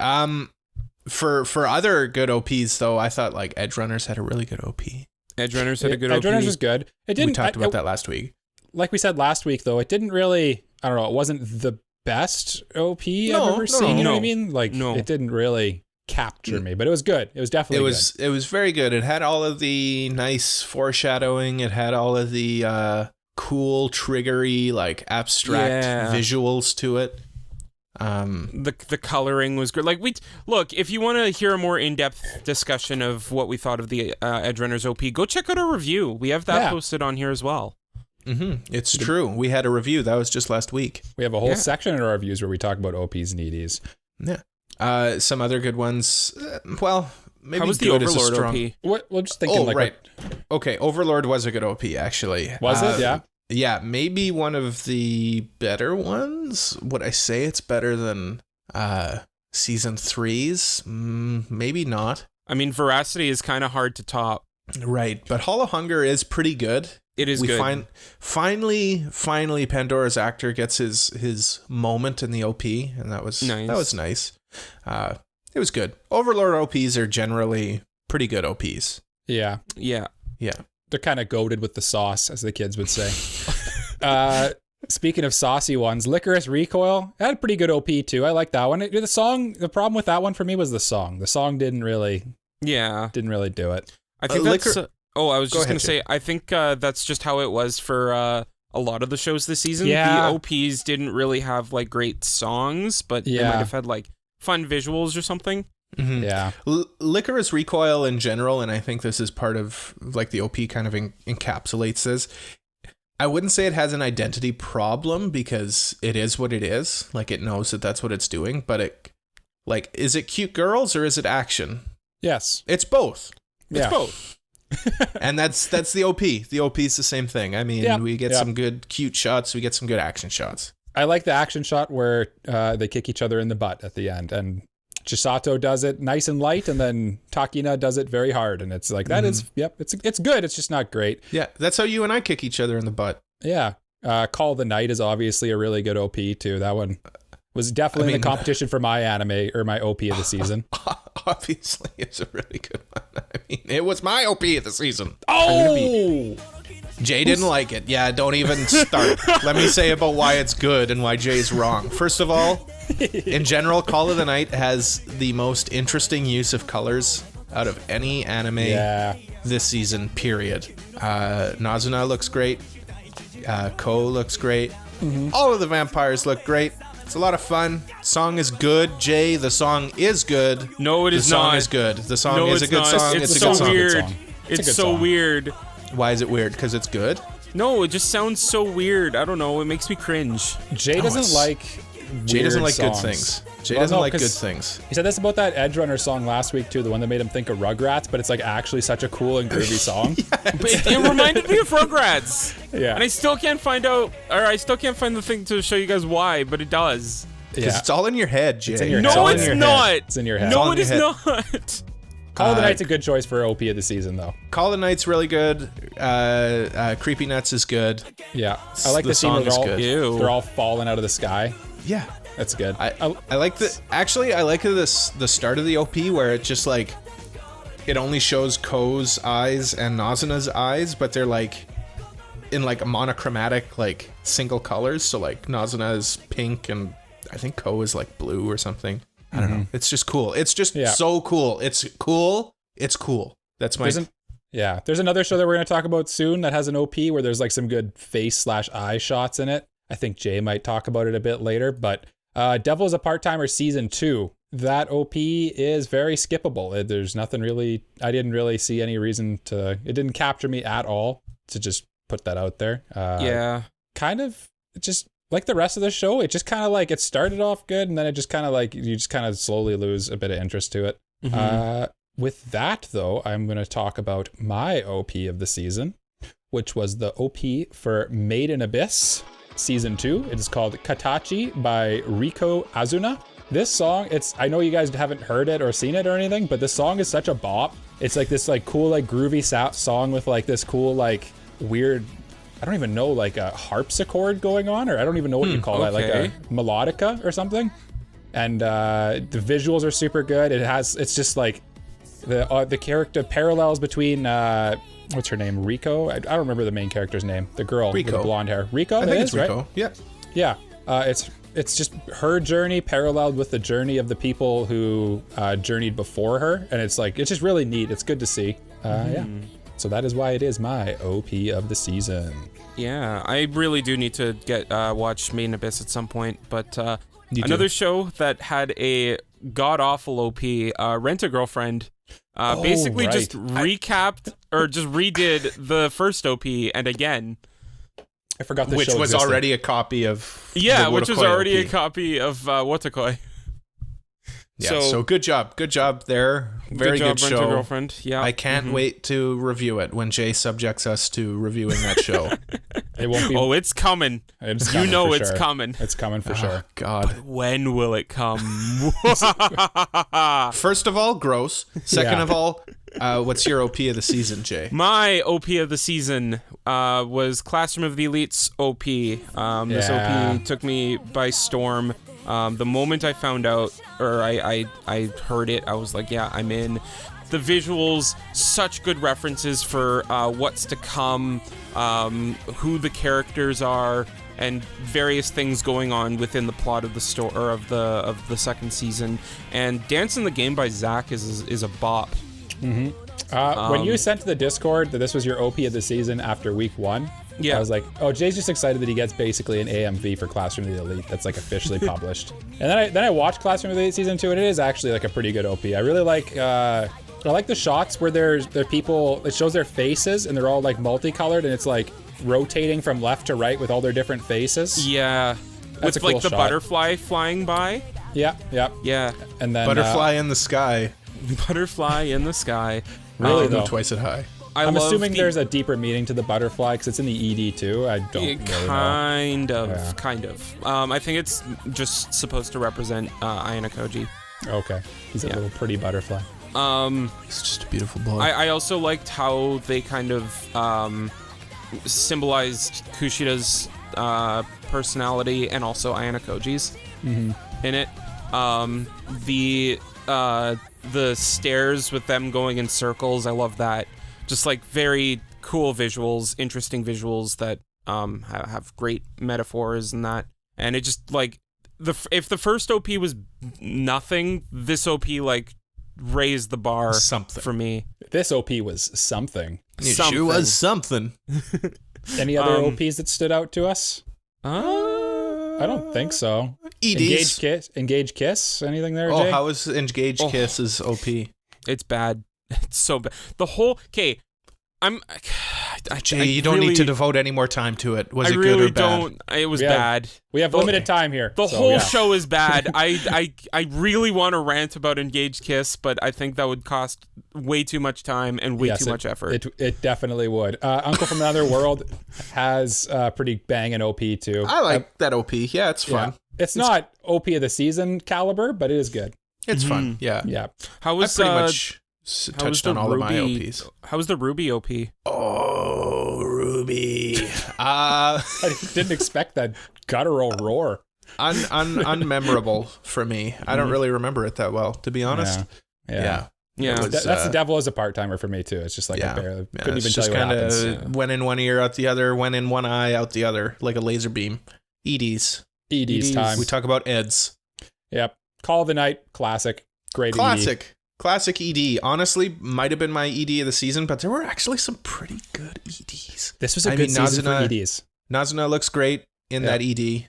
For other good OPs though, I thought like Edge Runners had a really good OP. Edge Runners had a good OP. Edge Runners was good. We talked about that last week. Like we said last week though, it didn't really. I don't know. It wasn't the best OP I've ever seen. You know what I mean? Like it didn't really capture me, but it was good. It was definitely good. It was very good. It had all of the nice foreshadowing. It had all of the cool, triggery, like abstract visuals to it. The coloring was good. Like look, if you want to hear a more in-depth discussion of what we thought of the Edge Runners OP, go check out our review. We have that posted on here as well. It's true. We had a review that was just last week. We have a whole section in our reviews where we talk about OPs and EDs. Yeah. Some other good ones. Maybe how was the Overlord OP? What? Well, just thinking. Okay, Overlord was a good OP actually. Was it? Yeah. Yeah, maybe one of the better ones. Would I say it's better than season 3's? Maybe not. I mean, Veracity is kind of hard to top. Right, but Hall of Hunger is pretty good. It is good. Finally, Pandora's actor gets his moment in the OP, and that was nice. That was nice. It was good. Overlord OPs are generally pretty good OPs. Yeah. They're kind of goated with the sauce, as the kids would say. Speaking of saucy ones, Licorice Recoil had a pretty good OP too. I like that one. The problem with that one for me was the song. The song didn't really do it. I think that's. I was just going to say, I think that's just how it was for a lot of the shows this season. Yeah. The OPs didn't really have like great songs, but they might have had like fun visuals or something. Yeah. Licorice Recoil in general, and I think this is part of like the OP kind of encapsulates this. I wouldn't say it has an identity problem because it is what it is. Like it knows that that's what it's doing, but is it cute girls or is it action? Yes. It's both. It's both. And that's the OP. The OP is the same thing. I mean, we get some good cute shots. We get some good action shots. I like the action shot where they kick each other in the butt at the end, and Chisato does it nice and light, and then Takina does it very hard, and it's like it's good. It's just not great. Yeah, that's how you and I kick each other in the butt. Yeah. Call of the Night is obviously a really good OP too. That one was definitely in the competition for my anime or my OP of the season. Obviously, it's a really good one. I mean, it was my OP of the season. Oh! Jay didn't like it. Yeah, don't even start. Let me say about why it's good and why Jay's wrong. First of all, in general, Call of the Night has the most interesting use of colors out of any anime this season, period. Nazuna looks great. Ko looks great. All of the vampires look great. It's a lot of fun. Song is good. Jay, the song is good. No, it is not. The song is good. The song is a good song. It's so weird. It's so weird. Why is it weird? Because it's good? No, it just sounds so weird. I don't know. It makes me cringe. Jay doesn't like good things. Jay doesn't like good things. He said this about that Edge Runner song last week too, the one that made him think of Rugrats, but it's like actually such a cool and groovy song. It reminded me of Rugrats. Yeah. And I still can't find the thing to show you guys why, but it does. Because it's all in your head, Jay. It's in your head. No, it's not. It's in your head. No, it is not. Call of the Night's a good choice for OP of the season, though. Call of the Night's really good. Creepy Nuts is good. Yeah. I like the scene where they're all falling out of the sky. Yeah. That's good. I like I like the start of the OP where it just like it only shows Ko's eyes and Nazana's eyes, but they're like in like a monochromatic like single colors. So like Nazana is pink and I think Ko is like blue or something. I don't know. It's just cool. It's just so cool. It's cool. It's cool. That's my. There's another show that we're going to talk about soon that has an OP where there's like some good face/eye shots in it. I think Jay might talk about it a bit later, but Devil's a Part-Timer Season 2. That OP is very skippable. There's nothing really, I didn't really see any reason to, it didn't capture me at all to just put that out there. Kind of just like the rest of the show, it just kind of like, it started off good and then it just kind of like, you just kind of slowly lose a bit of interest to it. With that though, I'm going to talk about my OP of the season, which was the OP for Made in Abyss Season 2. It is called Katachi by Riko Azuna. This song, I know you guys haven't heard it or seen it or anything, but this song is such a bop. It's like this like cool like groovy song with like this cool like weird, I don't even know, like a harpsichord going on, or I don't even know what you call that, like a melodica or something. And the visuals are super good. It's just like the character parallels between what's her name? Riko? I don't remember the main character's name. The girl with the blonde hair. Riko? I think it's Riko. Right? Yeah. Yeah. It's just her journey paralleled with the journey of the people who journeyed before her, and it's just really neat. It's good to see. Yeah. So that is why it is my OP of the season. Yeah, I really do need to get watch Made in Abyss at some point, but another show that had a god-awful OP, Rent-A-Girlfriend, basically just recapped or just redid the first OP and again. I forgot the which show was existed. already a copy of which was already OP. A copy of Wotakoi. Yeah, so good job there. Very good show. Rent-A-Girlfriend. Yeah, I can't wait to review it when Jay subjects us to reviewing that show. It won't be. Oh, it's coming. It's coming it's coming. It's coming for sure. God, but when will it come? First of all, gross. Second of all, what's your OP of the season, Jay? My OP of the season was Classroom of the Elite's OP. This OP took me by storm. The moment I found out, or I heard it, I was like, yeah, I'm in. The visuals, such good references for what's to come, who the characters are, and various things going on within the plot of the story or of the second season. And Dance in the Game by Zach is a bop. When you sent to the Discord that this was your OP of the season after week 1, I was like, oh, Jay's just excited that he gets basically an AMV for Classroom of the Elite that's like officially published. And then I watched Classroom of the Elite season 2, and it is actually like a pretty good OP. I really like I like the shots where they're people, it shows their faces and they're all like multicolored and it's like rotating from left to right with all their different faces. Yeah. That's with a cool like the shot. Butterfly flying by. Yeah. And then Butterfly in the sky. Butterfly in the sky. Really though. Twice as high. I'm assuming there's a deeper meaning to the butterfly because it's in the ED too. I don't really know. Kind of. I think it's just supposed to represent Ayano Koji. Okay. He's a little pretty butterfly. He's just a beautiful boy. I also liked how they kind of symbolized Kushida's personality and also Ayano Koji's in it. The stairs with them going in circles, I love that. Just like very cool visuals, interesting visuals that have great metaphors and that. And it just like if the first OP was nothing, this OP like raised the bar for me. This OP was something. It sure was something. Any other OPs that stood out to us? I don't think so. EDs. Engage Kiss. Anything there, Jay? Oh, how was Engage Kiss's OP? It's bad. It's so bad. The whole... Okay, Jay, you don't need to devote any more time to it. Was it good or bad? It was bad. We have limited time here. The whole show is bad. I really want to rant about Engaged Kiss, but I think that would cost way too much time and way too much effort. It definitely would. Uncle from Another World has pretty banging OP too. I like that OP. Yeah, it's fun. Yeah. It's not OP of the season caliber, but it is good. It's fun. Yeah. Yeah. How was pretty much touched on all of my OPs. How was the Ruby OP? Oh, Ruby. I didn't expect that guttural roar. Unmemorable for me. I don't really remember it that well, to be honest. Yeah. That's the devil as a part-timer for me too. It's just like I barely couldn't even tell you what happens. Went in one ear, out the other, went in one eye, out the other, like a laser beam. EDs time. We talk about EDs. Yep. Call of the Night, classic. Great Classic ED. Honestly, might have been my ED of the season, but there were actually some pretty good EDs. This was a good season for EDs. Nazuna looks great in that ED.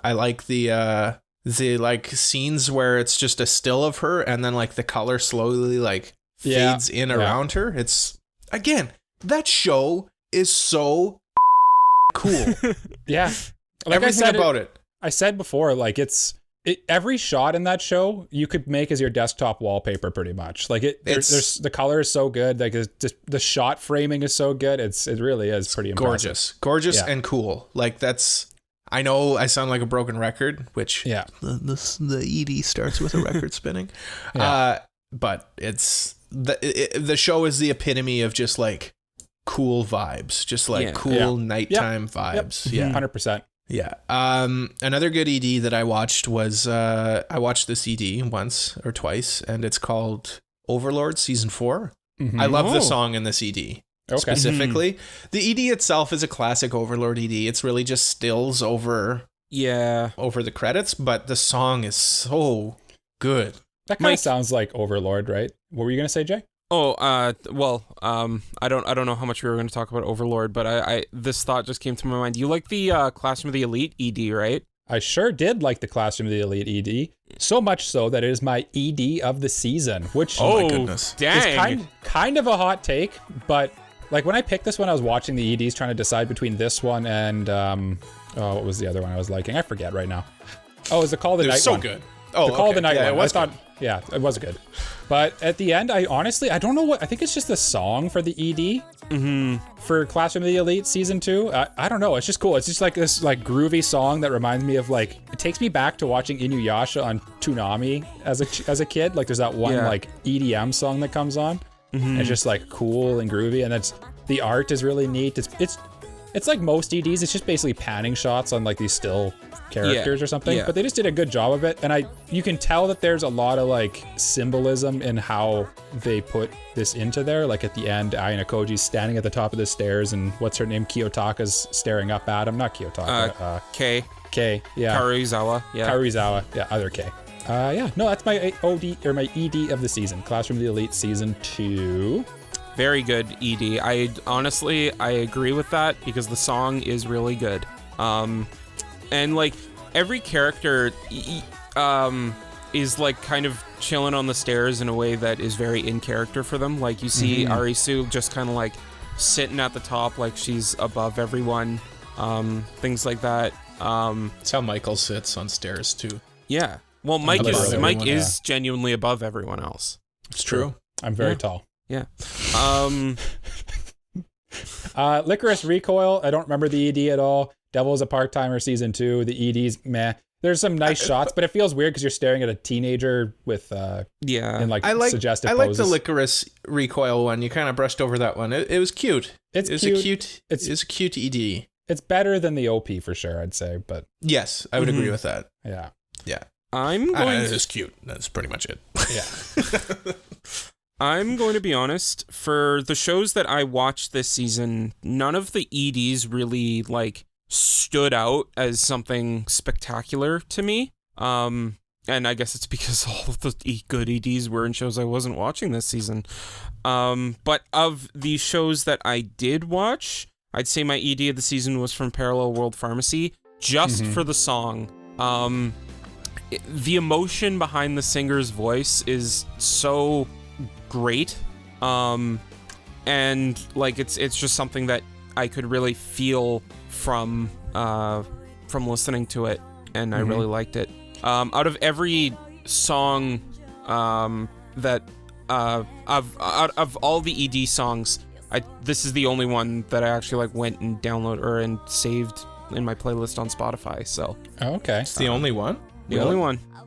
I like the like scenes where it's just a still of her and then like the color slowly like fades in around her. It's, again, that show is so cool. Yeah. Like everything about it. I said before, like every shot in that show you could make as your desktop wallpaper pretty much. Like there's the color is so good. Like the shot framing is so good. It really is pretty impressive. Gorgeous and cool. Like that's, I know I sound like a broken record, which the ED starts with a record spinning. But it's the show is the epitome of just like cool vibes, just like cool nighttime vibes. Yeah. 100%. Yeah. Another good ED that I watched was I watched this ED once or twice, and it's called Overlord Season 4. I love the song in this ED specifically. The ED itself is a classic Overlord ED. It's really just stills over the credits, but the song is so good. That kind of sounds like Overlord, right? What were you gonna say, Jay? Oh, well, I don't know how much we were going to talk about Overlord, but I this thought just came to my mind. You like the Classroom of the Elite ED, right? I sure did like the Classroom of the Elite ED, so much so that it is my ED of the season, which my goodness, is kind of a hot take, but like when I picked this one, I was watching the EDs trying to decide between this one and what was the other one I was liking? I forget right now. Oh, it was the Call of the Night so one. Good. Oh, the Call of the Night one. I thought, it was good. But at the end, I don't know what, I think it's just the song for the ED for Classroom of the Elite Season 2. I don't know. It's just cool. It's just like this like groovy song that reminds me of like, it takes me back to watching Inuyasha on Toonami as a kid. Like there's that one like EDM song that comes on. It's just like cool and groovy. And the art is really neat. It's like most EDs. It's just basically panning shots on like these still characters or something, but they just did a good job of it, and you can tell that there's a lot of like symbolism in how they put this into there. Like at the end, Ai and Koji's standing at the top of the stairs, and what's her name, Kiyotaka's staring up at him. Not Kiyotaka, K, Karuizawa, other K. No, that's my my ED of the season, Classroom of the Elite Season 2. Very good ED. I agree with that because the song is really good. And like every character is like kind of chilling on the stairs in a way that is very in character for them. Like you see Arisu just kind of like sitting at the top, like she's above everyone, things like that. That's how Michael sits on stairs too. Yeah. Well, Mike is genuinely above everyone else. It's true. I'm very tall. Yeah. Licorice Recoil, I don't remember the ED at all. Devil is a Part-Timer Season 2, the ED's meh. There's some nice shots, but it feels weird because you're staring at a teenager with in like suggestive poses. I like the Licorice Recoil one. You kind of brushed over that one. It was cute. It's a cute ED. It's better than the OP for sure, I'd say. But yes, I would agree with that. Yeah. It is cute. That's pretty much it. Yeah. I'm going to be honest. For the shows that I watched this season, none of the EDs really like stood out as something spectacular to me. And I guess it's because all of the good EDs were in shows I wasn't watching this season. But of the shows that I did watch, I'd say my ED of the season was from Parallel World Pharmacy, just for the song. The emotion behind the singer's voice is so great. and like it's just something that I could really feel from listening to it, and I really liked it. Out of every song that of all the ED songs, this is the only one that I actually like went and downloaded and saved in my playlist on Spotify. So okay, it's the only one.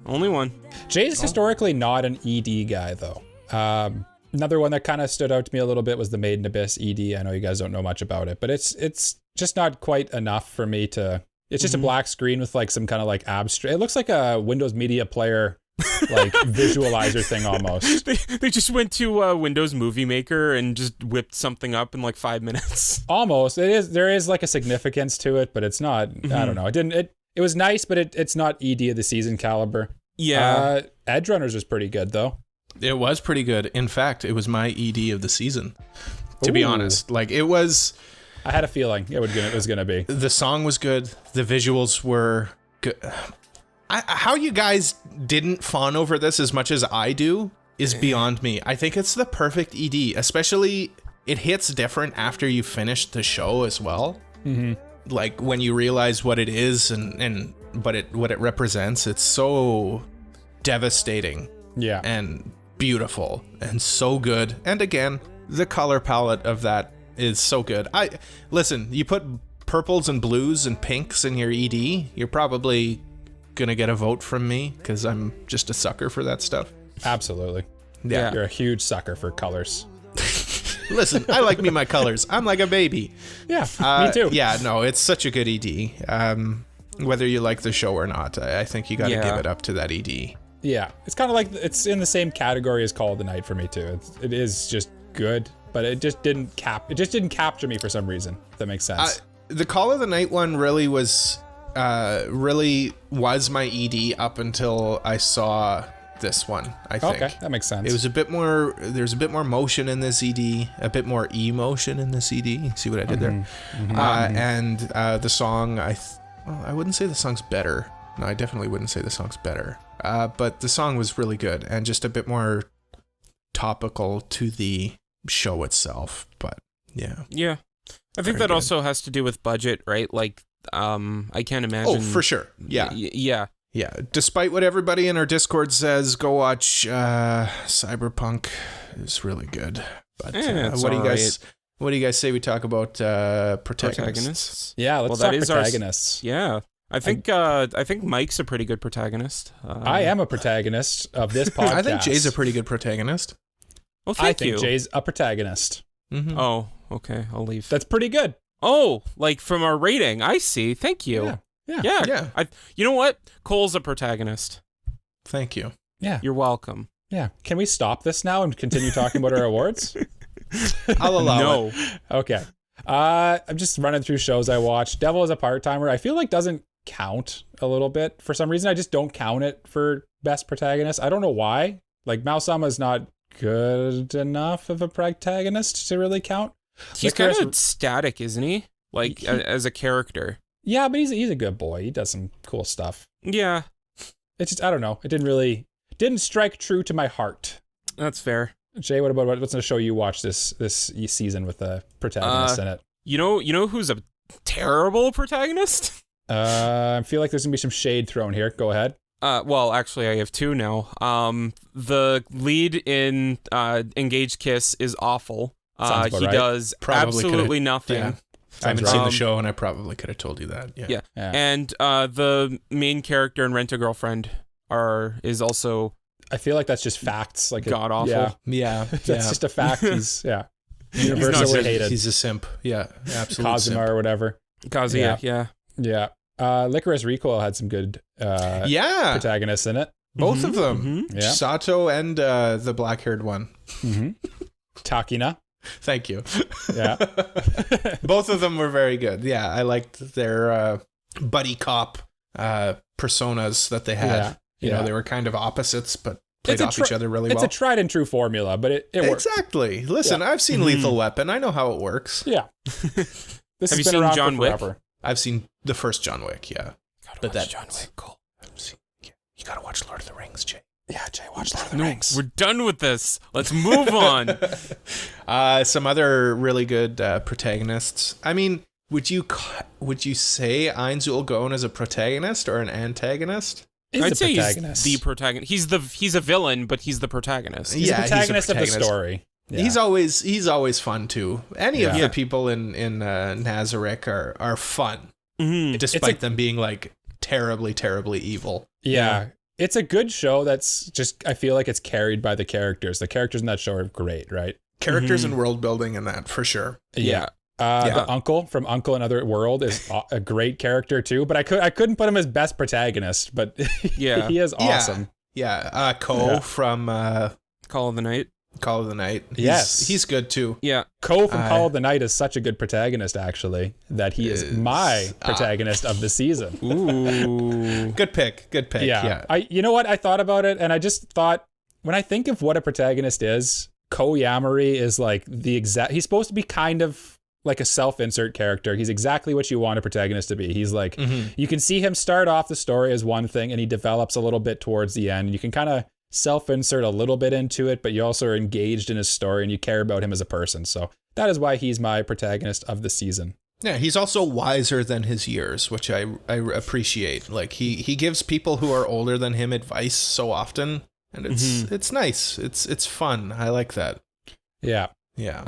Only one. Jay's historically not an ED guy though. Another one that kind of stood out to me a little bit was the Made in Abyss ED. I know you guys don't know much about it, but it's just not quite enough for me to. It's just a black screen with like some kind of like abstract. It looks like a Windows Media Player like visualizer thing almost. They just went to Windows Movie Maker and just whipped something up in like 5 minutes. Almost. There is like a significance to it, but it's not. I don't know. It was nice, but it's not ED of the season caliber. Yeah. Edge Runners was pretty good though. It was pretty good. In fact, it was my ED of the season. To be honest, like it was. I had a feeling it was gonna be. The song was good. The visuals were good. How you guys didn't fawn over this as much as I do is beyond me. I think it's the perfect ED, especially it hits different after you finish the show as well. Like when you realize what it is and what it represents. It's so devastating. Yeah. And beautiful and so good. And again, the color palette of that is so good. Listen, you put purples and blues and pinks in your ED, you're probably gonna get a vote from me because I'm just a sucker for that stuff. Absolutely. Yeah. You're a huge sucker for colors. Listen, I like me my colors. I'm like a baby. Yeah, me too. Yeah, no, it's such a good ED. Whether you like the show or not, I think you gotta give it up to that ED. Yeah, it's kind of like it's in the same category as Call of the Night for me too. It is just good, but it just didn't capture me for some reason. If that makes sense. The Call of the Night one really was my ED up until I saw this one. I think. Okay, that makes sense. It was a bit more. There's a bit more motion in this ED, a bit more emotion in this ED. See what I did there? And the song, I wouldn't say the song's better. No, I definitely wouldn't say the song's better. But the song was really good and just a bit more topical to the show itself. But yeah. Yeah. I think that also has to do with budget, right? Like, I can't imagine. Oh, for sure. Yeah. Yeah. Yeah. Despite what everybody in our Discord says, go watch Cyberpunk. It's really good. But what do you guys say we talk about protagonists? Yeah, let's talk protagonists. Yeah. I think Mike's a pretty good protagonist. I am a protagonist of this podcast. I think Jay's a pretty good protagonist. Well, thank you. I think Jay's a protagonist. Mm-hmm. Oh, okay. I'll leave. That's pretty good. Oh, like from our rating. I see. Thank you. Yeah. You know what? Cole's a protagonist. Thank you. Yeah. You're welcome. Yeah. Can we stop this now and continue talking about our awards? I'll allow it. Okay. I'm just running through shows I watched. Devil is a Part-Timer. I feel like doesn't count a little bit. For some reason, I just don't count it for best protagonist. I don't know why. Like, Maou-sama is not good enough of a protagonist to really count. He's kind of static, isn't he? Like, as a character. Yeah, but he's a good boy. He does some cool stuff. Yeah. It's just, I don't know. It didn't strike true to my heart. That's fair. Jay, what's a show you watched this season with a protagonist in it? You know who's a terrible protagonist? I feel like there's gonna be some shade thrown here. Go ahead. Well, actually, I have two now. The lead in Engaged Kiss is awful. He does absolutely nothing. Yeah. I haven't seen the show, and I probably could have told you that. Yeah. And the main character in Rent-A-Girlfriend is also. I feel like that's just facts. Like god awful. Yeah. That's just a fact. He's universally hated. He's a simp. Yeah, absolutely. Kazuma or whatever. Kazuya. Yeah. Licorice Recoil had some good protagonists in it. Both of them. Mm-hmm. Yeah. Sato and the black-haired one. Mm-hmm. Takina. Thank you. Yeah. Both of them were very good. Yeah, I liked their buddy cop personas that they had. You know, they were kind of opposites, but played off each other really well. It's a tried and true formula, but it works. Exactly. Listen, I've seen Lethal Weapon. I know how it works. Yeah. Have you seen John Wick? I've seen the first John Wick, yeah. Gotta watch John Wick, cool. You gotta watch Lord of the Rings, Jay. Yeah, Jay, watch Lord of the Rings. We're done with this. Let's move on. Some other really good protagonists. I mean, would you say Ainzul Gon is a protagonist or an antagonist? I'd say he's the protagonist. He's a villain, but he's the protagonist. He's the protagonist of the story. Yeah. He's always fun too. Any of the people in Nazarick are fun, despite them being like terribly, terribly evil. Yeah. It's a good show that's just, I feel like it's carried by the characters. The characters in that show are great, right? Characters and world building in that, for sure. Yeah. The uncle from Uncle Another World is a great character too, but I couldn't put him as best protagonist, but he is awesome. Yeah. Ko from Call of the Night. Call of the Night. He's good too. Yeah. Ko from Call of the Night is such a good protagonist, actually, that he is my protagonist of the season. Ooh. Good pick. Yeah. You know what? I thought about it, and I just thought, when I think of what a protagonist is, Ko Yamari is like he's supposed to be kind of like a self-insert character. He's exactly what you want a protagonist to be. He's like, you can see him start off the story as one thing, and he develops a little bit towards the end. You can kind of self-insert a little bit into it, but you also are engaged in his story and you care about him as a person. So that is why he's my protagonist of the season. Yeah, he's also wiser than his years, which I appreciate. Like he gives people who are older than him advice so often, and it's nice. It's fun. I like that. Yeah. Yeah.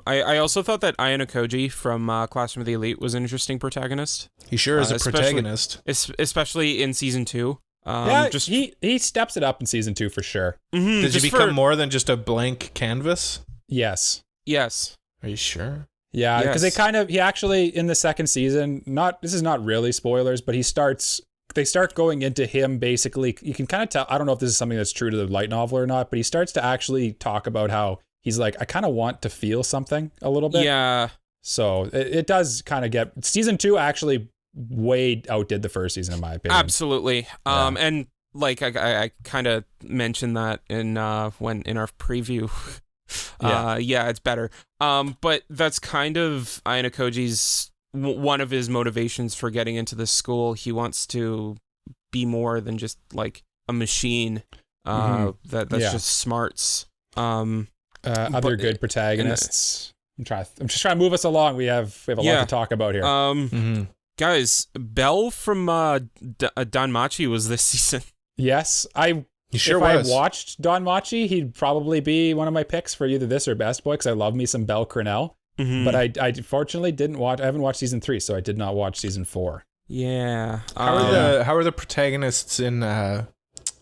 I also thought that Ayano from Classroom of the Elite was an interesting protagonist. He sure is a protagonist, especially in season 2. He steps it up in season 2 for sure. Did he become more than just a blank canvas? Yes. Are you sure? Yeah, because he actually in the second season, this is not really spoilers, but they start going into him basically. You can kind of tell, I don't know if this is something that's true to the light novel or not, but he starts to actually talk about how he's like, I kind of want to feel something a little bit. Yeah. So it does kind of get, season 2 actually way outdid the first season in my opinion. Absolutely. And like I kind of mentioned that in our preview. It's better. But that's kind of Ayano Koji's one of his motivations for getting into this school. He wants to be more than just like a machine that's just smarts. Other good protagonists. I'm just trying to move us along. We have a lot to talk about here. Guys, Belle from Danmachi was this season. Yes, if I watched Danmachi, he'd probably be one of my picks for either this or Best Boy, because I love me some Belle Cornell. But I fortunately didn't watch. I haven't watched season 3, so I did not watch season 4. Yeah. How are the protagonists in the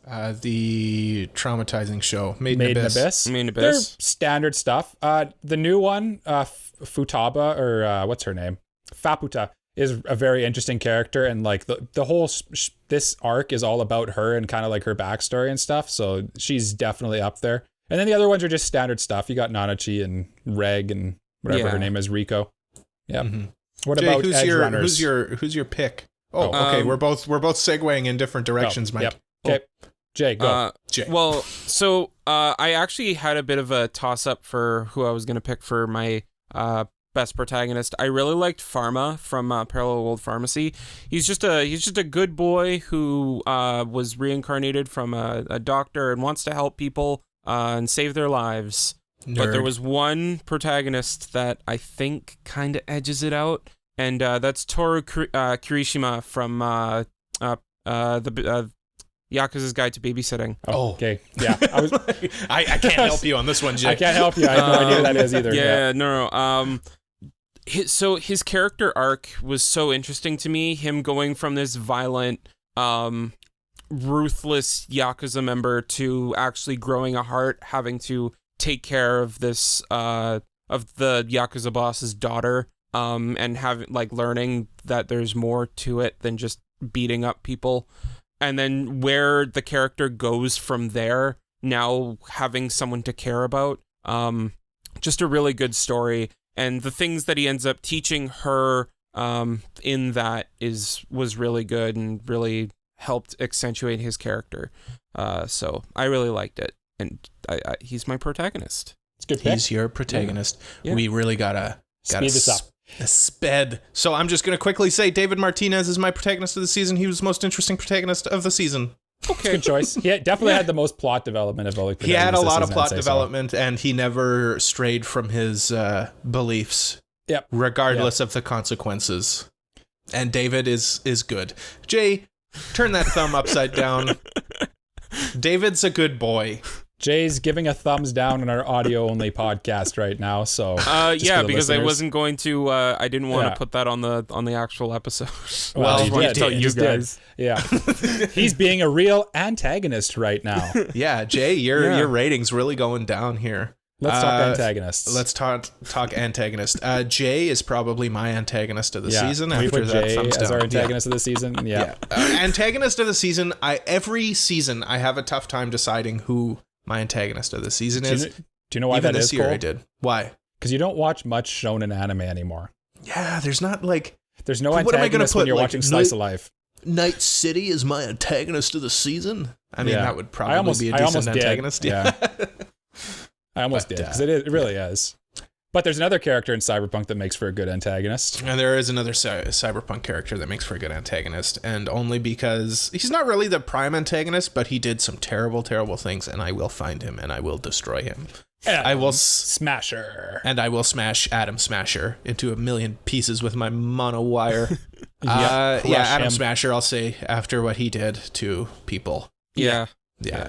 traumatizing show Made in Abyss? They're standard stuff. The new one, Futaba, or what's her name, Faputa, is a very interesting character, and like the whole this arc is all about her and kind of like her backstory and stuff, so she's definitely up there. And then the other ones are just standard stuff. You got Nanachi and Reg and whatever her name is, Rico. Yeah. What Jay, about Edge Runners? Who's your pick? Okay, we're both segueing in different directions, Mike. Yep. Okay, Jay, go. Jay. Well, so I actually had a bit of a toss up for who I was going to pick for my best protagonist. I really liked Pharma from Parallel World Pharmacy. He's just a good boy who was reincarnated from a doctor and wants to help people and save their lives. Nerd. But there was one protagonist that I think kind of edges it out, and that's Toru Kirishima from the Yakuza's Guide to Babysitting. Oh, okay. Yeah. I can't help you on this one, Jay. I can't help you. I have no idea who that is either. Yeah, no. So his character arc was so interesting to me. Him going from this violent, ruthless Yakuza member to actually growing a heart, having to take care of this of the Yakuza boss's daughter, and having learning that there's more to it than just beating up people. And then where the character goes from there, now having someone to care about. Just a really good story. And the things that he ends up teaching her in that was really good and really helped accentuate his character. So I really liked it. And he's my protagonist. It's good pick. He's your protagonist. Yeah. We really gotta speed this up. Sped. So I'm just going to quickly say David Martinez is my protagonist of the season. He was the most interesting protagonist of the season. Okay. Good choice. He definitely had the most plot development of all. He had a lot of plot development, and he never strayed from his beliefs. Yep. Regardless of the consequences. And David is good. Jay, turn that thumb upside down. David's a good boy. Jay's giving a thumbs down on our audio-only podcast right now, so yeah, because listeners. I wasn't going to. I didn't want to put that on the actual episode. Well, I wanted to tell you guys. Yeah, he's being a real antagonist right now. Yeah, Jay, your rating's really going down here. Let's talk antagonists. Let's talk antagonist. Jay is probably my antagonist of the season. After put that, Jay as our antagonist of the season. Yeah. Antagonist of the season. Every season I have a tough time deciding who my antagonist of the season is. Do you know why Even that this is, year Cole? I did. Why? Because you don't watch much shonen anime anymore. Yeah, there's not like... There's no antagonist when you're watching Slice of Life. Night City is my antagonist of the season? I mean, that would probably be a decent antagonist. Yeah. I almost did, because it really is. But there's another character in Cyberpunk that makes for a good antagonist. And there is another Cyberpunk character that makes for a good antagonist, and only because he's not really the prime antagonist, but he did some terrible, terrible things, and I will find him, and I will destroy him. I will Smasher. And I will smash Adam Smasher into a million pieces with my mono wire. Adam Smasher, I'll say, after what he did to people. Yeah.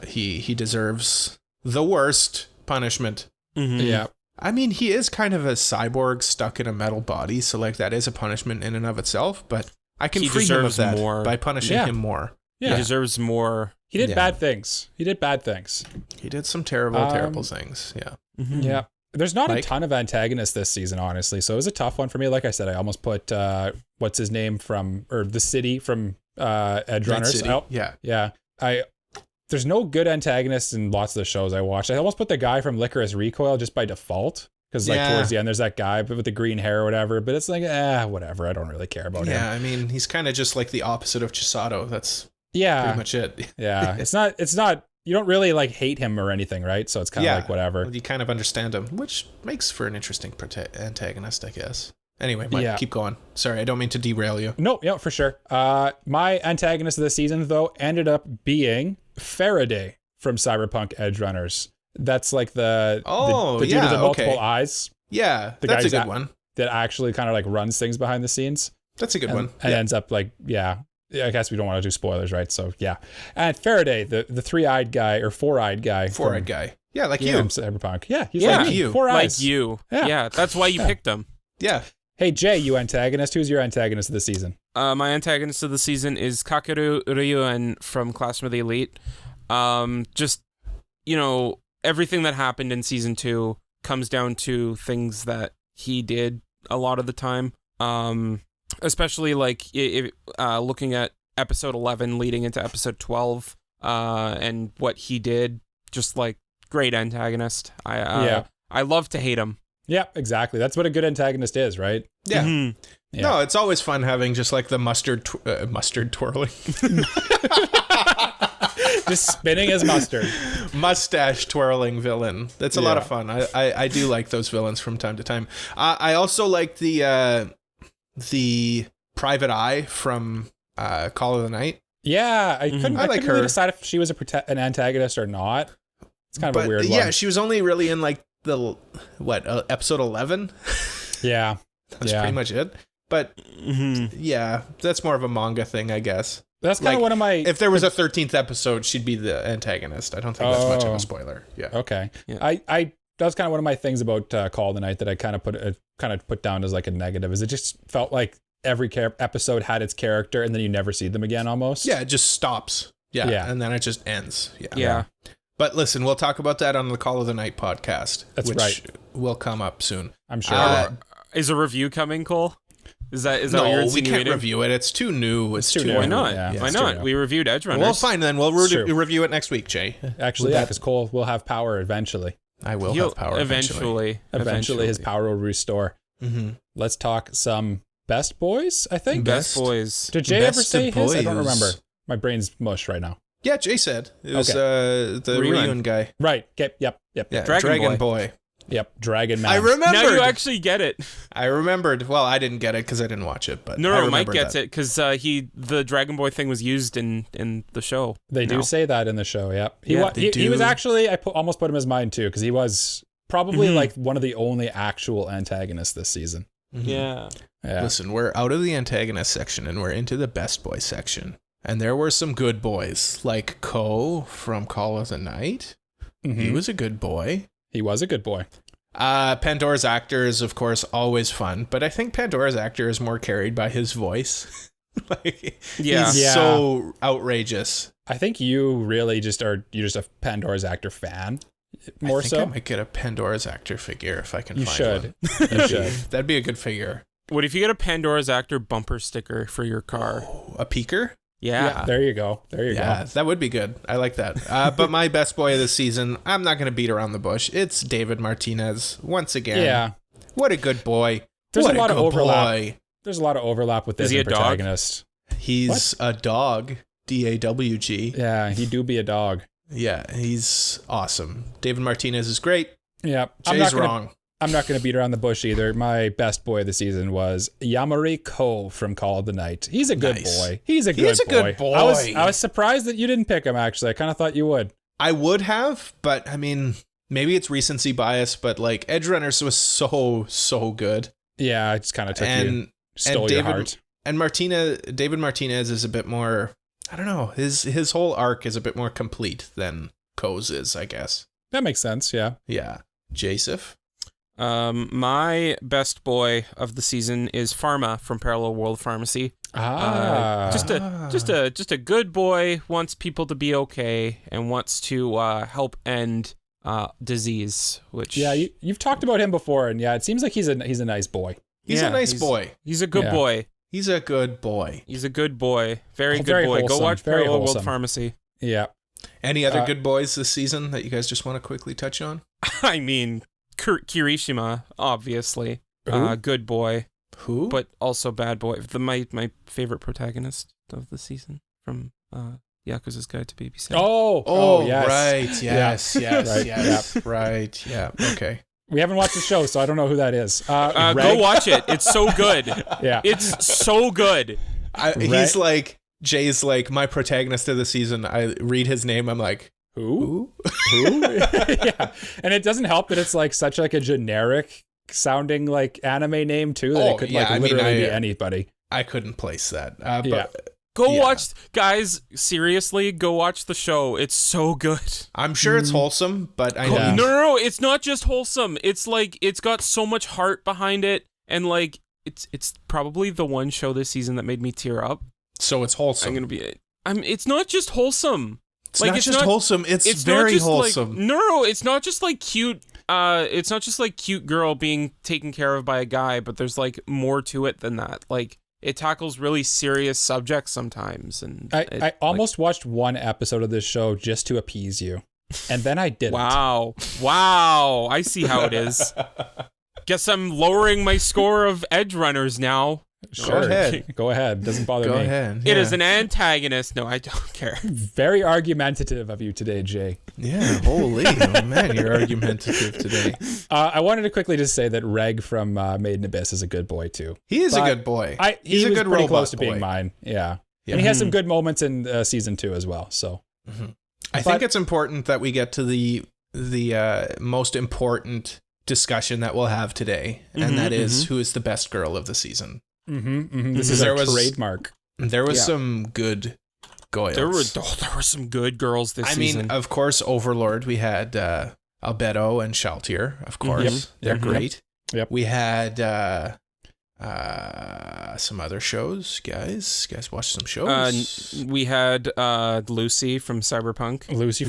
He deserves the worst punishment. Mm-hmm. Yeah. I mean, he is kind of a cyborg stuck in a metal body, so like that is a punishment in and of itself, but I can free him of that by punishing him more. Yeah. He deserves more. He did bad things. He did some terrible things. Yeah. Mm-hmm. Yeah. There's not a ton of antagonists this season, honestly, so it was a tough one for me. Like I said, I almost put, what's his name the city from Edge Runners. Yeah. There's no good antagonists in lots of the shows I watched. I almost put the guy from Licorice Recoil just by default. Because towards the end, there's that guy with the green hair or whatever. But it's like, whatever. I don't really care about him. Yeah, I mean, he's kind of just like the opposite of Chisato. That's pretty much it. Yeah, it's not, you don't really like hate him or anything, right? So it's kind of like whatever. You kind of understand him, which makes for an interesting antagonist, I guess. Anyway, Mike, keep going. Sorry, I don't mean to derail you. No, for sure. My antagonist of the season, though, ended up being Faraday from Cyberpunk Edge Runners. That's like the dude with the multiple eyes. Yeah, that's a good one. That actually kind of like runs things behind the scenes. That's a good one. And ends up like, I guess we don't want to do spoilers, right? So yeah. And Faraday, the 3-eyed guy or 4-eyed guy. 4-eyed guy. Yeah, like you. From Cyberpunk. Yeah, he's like you. 4 eyes. Like you. Yeah, that's why you picked him. Yeah. Hey, Jay, you antagonist. Who's your antagonist of the season? My antagonist of the season is Kakeru Ryuen from Classroom of the Elite. Just, everything that happened in season 2 comes down to things that he did a lot of the time. Especially like looking at episode 11 leading into episode 12 and what he did. Just like great antagonist. I love to hate him. Yeah, exactly. That's what a good antagonist is, right? Yeah. Mm-hmm. Yeah. No, it's always fun having just like the mustard twirling. Just spinning his mustard. Mustache twirling villain. That's a lot of fun. I do like those villains from time to time. I also like the Private Eye from Call of the Night. Yeah, I couldn't really decide if she was an antagonist or not. It's kind of a weird one. Yeah, she was only really in like episode 11? Yeah. That's pretty much it. But that's more of a manga thing, I guess. That's kind of one of my... If there was a 13th episode, she'd be the antagonist. I don't think that's much of a spoiler. Yeah. Okay. Yeah. That was kind of one of my things about Call of the Night that I kind of put down as like a negative, is it just felt like every episode had its character and then you never see them again almost. Yeah, it just stops. Yeah. And then it just ends. Yeah. But listen, we'll talk about that on the Call of the Night podcast. Which will come up soon. I'm sure. Is a review coming, Cole? Is that what you're insinuating? We can't review it. It's too new. It's too new. Why not? Yeah. Why not? We reviewed Edge Runners. Well, fine then. We'll review it next week, Jay. Actually, because Cole will have power eventually. I will have power eventually. Eventually, his power will restore. Mm-hmm. Let's talk some Best Boys, I think. Best Boys. Did Jay ever say his? I don't remember. My brain's mush right now. Yeah, Jay said. It was the Ryuen guy. Right. Okay. Yep. Yeah, Dragon Boy. Yep, Dragon Man. I remembered. Now you actually get it. I remembered. Well, I didn't get it because I didn't watch it, but no, Mike gets it because the Dragon Boy thing was used in the show. They do say that in the show. Yep. He was actually. Almost put him as mine too because he was probably like one of the only actual antagonists this season. Mm-hmm. Yeah. Listen, we're out of the antagonist section and we're into the best boy section, and there were some good boys like Ko from Call of the Night. Mm-hmm. He was a good boy. He was a good boy. Pandora's actor is, of course, always fun, but I think Pandora's actor is more carried by his voice. He's so outrageous. I think you really you're just a Pandora's actor fan. I think I might get a Pandora's actor figure if I can find one. You should. That'd be a good figure. What if you get a Pandora's actor bumper sticker for your car? Oh, a peeker? Yeah. There you go. Yeah, that would be good. I like that. But my best boy of the season, I'm not going to beat around the bush. It's David Martinez once again. Yeah. What a good boy. There's a lot of overlap. There's a lot of overlap with this protagonist. He's a dog. DAWG. Yeah, he do be a dog. Yeah, he's awesome. David Martinez is great. Yeah. Jay's wrong. I'm not going to beat around the bush either. My best boy of the season was Yamari Ko from Call of the Night. He's a good boy. He's a good boy. I was surprised that you didn't pick him, actually. I kind of thought you would. I would have, but I mean, maybe it's recency bias, but like Edge Runners was so good. Yeah, it just kind of took stole your heart. And David Martinez is a bit more, I don't know, his whole arc is a bit more complete than Ko's is, I guess. That makes sense, yeah. Yeah. Jasif? My best boy of the season is Pharma from Parallel World Pharmacy. Just a good boy, wants people to be okay and wants to help end disease. Which you've talked about him before, and it seems like he's a nice boy. He's a nice boy. He's a good boy. He's a good boy. He's a good boy. Very good boy. Wholesome. Go watch Parallel World Pharmacy. Yeah. Any other good boys this season that you guys just want to quickly touch on? I mean, Kirishima, obviously. Good boy. Who? But also bad boy. My favorite protagonist of the season from Yakuza's Guide to Babysitting. Oh, yes. Right. Yes. Right. Yeah. Okay. We haven't watched the show, so I don't know who that is. Go watch it. It's so good. Yeah. It's so good. He's like, Jay's like, my protagonist of the season. I read his name. I'm like, who? Yeah. And it doesn't help that it's like such like a generic sounding like anime name too. That it could literally be anybody. I couldn't place that. Watch, guys, seriously, go watch the show. It's so good. I'm sure it's wholesome, but I know. No, it's not just wholesome. It's like, it's got so much heart behind it. And like, it's probably the one show this season that made me tear up. So it's wholesome. It's not just wholesome. It's not wholesome. It's very wholesome. No, it's not just like cute. It's not just like cute girl being taken care of by a guy, but there's like more to it than that. Like, it tackles really serious subjects sometimes. And I almost watched one episode of this show just to appease you. And then I didn't. Wow. I see how it is. Guess I'm lowering my score of Edge Runners now. Sure. Go ahead. Doesn't bother me. Go ahead. It is an antagonist. No, I don't care. Very argumentative of you today, Jay. Yeah, holy. Oh, man, you're argumentative today. I wanted to quickly just say that Reg from Made in Abyss is a good boy, too. He is a good boy. He's a good robot close to being mine. Yeah. And he has some good moments in season 2 as well. So I think it's important that we get to the most important discussion that we'll have today, and that is who is the best girl of the season. This is our trademark. There was some good goyles. There were some good girls this season. I mean, of course, Overlord. We had Albedo and Shaltier, of course. They're great. Yep. We had some other shows, guys. You guys watched some shows. We had Lucy from Cyberpunk. Lucy.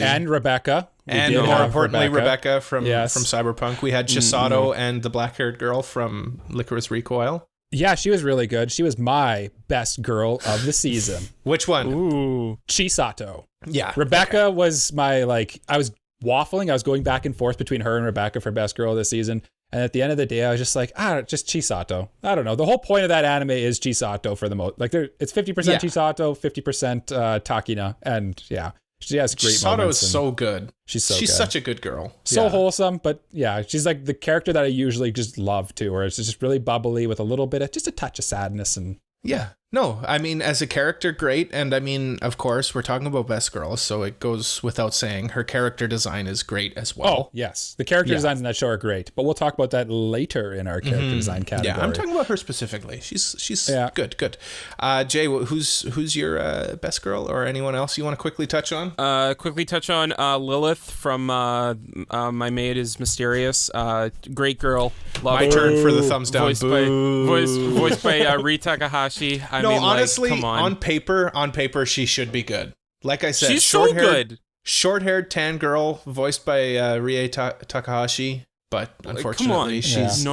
And Rebecca. And more importantly, Rebecca from Cyberpunk. We had Chisato and the black-haired girl from Licorice Recoil. Yeah, she was really good. She was my best girl of the season. Which one? Ooh. Chisato. Yeah. Rebecca was my, I was waffling. I was going back and forth between her and Rebecca for best girl of the season. And at the end of the day, I was just like, just Chisato. I don't know. The whole point of that anime is Chisato for the most. Like, it's 50% Chisato, 50% Takina. And yeah, She has great Chisato moments. Is so good. She's good. Such a good girl. So wholesome, but yeah, she's like the character that I usually just love too, where it's just really bubbly with a little bit of just a touch of sadness and yeah. No, I mean, as a character, great. And I mean, of course, we're talking about Best Girl, so it goes without saying her character design is great as well. Oh, yes. The character designs in that show are great, but we'll talk about that later in our character design category. Yeah, I'm talking about her specifically. She's good. Jay, who's your Best Girl, or anyone else you want to quickly touch on? Lilith from My Maid is Mysterious. Great girl. Love My her. turn for the thumbs down. Voiced by Rita Takahashi. Honestly, come on. on paper, she should be good. Like I said, she's so good. Short-haired tan girl, voiced by Rie Takahashi, but unfortunately, she's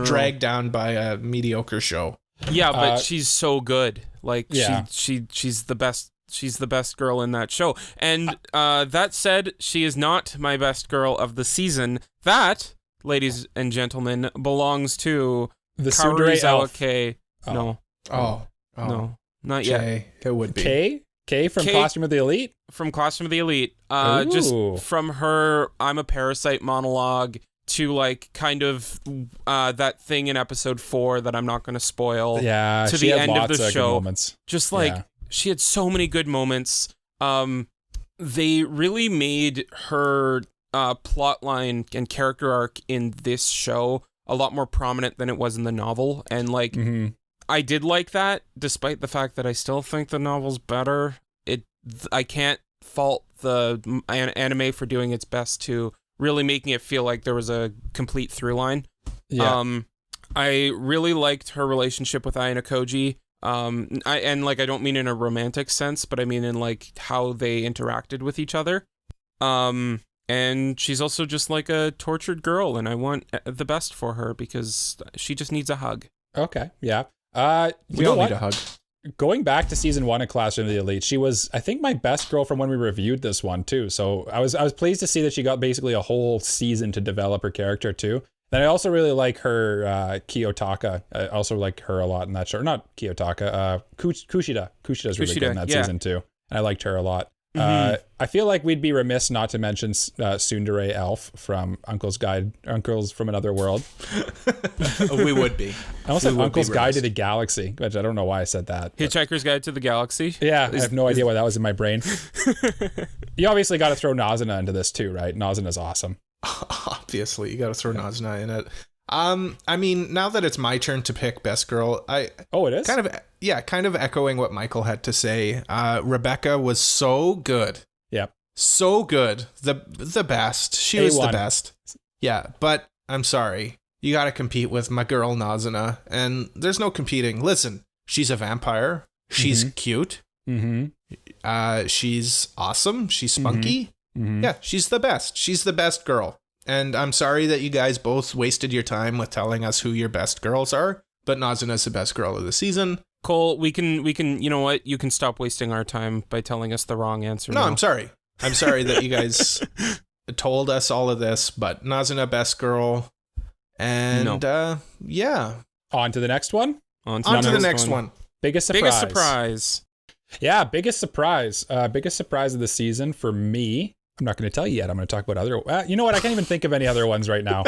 dragged down by a mediocre show. Yeah, but she's so good. Like she's the best. She's the best girl in that show. And that said, she is not my best girl of the season. That, ladies and gentlemen, belongs to the Kaori Sawake. No. No, not yet. It would be K from Costume of the Elite? From Costume of the Elite. Just from her I'm a Parasite monologue to like kind of that thing in episode 4 that I'm not going to spoil. Yeah, to the end of the show. Moments. Just like she had so many good moments. They really made her plot line and character arc in this show a lot more prominent than it was in the novel. And like I did like that, despite the fact that I still think the novel's better. I can't fault the anime for doing its best to really making it feel like there was a complete through line. Yeah. I really liked her relationship with Ayano Koji. I don't mean in a romantic sense, but I mean in like how they interacted with each other. And she's also just like a tortured girl, and I want the best for her because she just needs a hug. Okay, yeah. We all need a hug. Going back to season 1 of Classroom of the Elite, she was, I think, my best girl from when we reviewed this one too. So I was pleased to see that she got basically a whole season to develop her character too. Then I also really like her Kiyotaka. I also like her a lot in that show. Not Kiyotaka, Kushida. Kushida's really good in that season too. And I liked her a lot. I feel like we'd be remiss not to mention Tsundere Elf from Uncle's from Another World. We would be. I almost said Uncle's Guide to the Galaxy, which I don't know why I said that. Hitchhiker's Guide to the Galaxy? Yeah, I have no idea why that was in my brain. You obviously got to throw Nazuna into this too, right? Nazuna's awesome. Obviously, you got to throw Nazuna in it. I mean, now that it's my turn to pick Best Girl, it is? Kind of echoing what Michael had to say. Rebecca was so good. Yep. So good. The best. She was the best. Yeah, but I'm sorry. You got to compete with my girl Nazuna, and there's no competing. Listen, she's a vampire. She's cute. She's awesome. She's spunky. Yeah, she's the best. She's the best girl. And I'm sorry that you guys both wasted your time with telling us who your best girls are, but Nazuna's the best girl of the season. Cole, we can, you know what? You can stop wasting our time by telling us the wrong answer. No, I'm sorry. I'm sorry that you guys told us all of this, but Nazuna, best girl. And, yeah. On to the next one? On to the next one. Biggest surprise. Yeah, biggest surprise. Biggest surprise of the season for me. I'm not going to tell you yet. I'm going to talk about other. You know what? I can't even think of any other ones right now.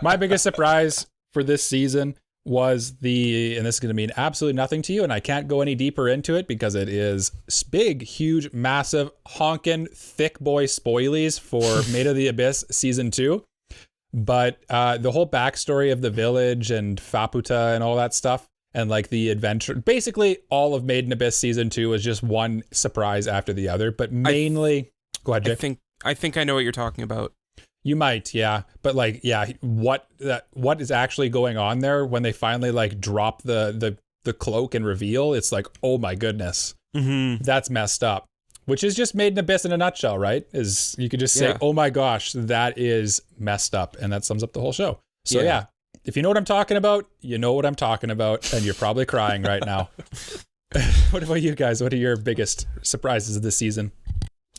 My biggest surprise for this season was and this is going to mean absolutely nothing to you, and I can't go any deeper into it because it is big, huge, massive, honkin' thick boy spoilies for Maid of the Abyss season 2. But the whole backstory of the village and Faputa and all that stuff, and like the adventure, basically all of Maid in Abyss season 2 was just one surprise after the other, but mainly. Go ahead, Jay. I think I know what you're talking about. You might, yeah. But like, yeah, what is actually going on there when they finally like drop the cloak and reveal? It's like, oh my goodness, that's messed up. Which is just Made in Abyss in a nutshell, right? Is you could just say, oh my gosh, that is messed up, and that sums up the whole show. So yeah, if you know what I'm talking about, you know what I'm talking about, and you're probably crying right now. What about you guys? What are your biggest surprises of this season?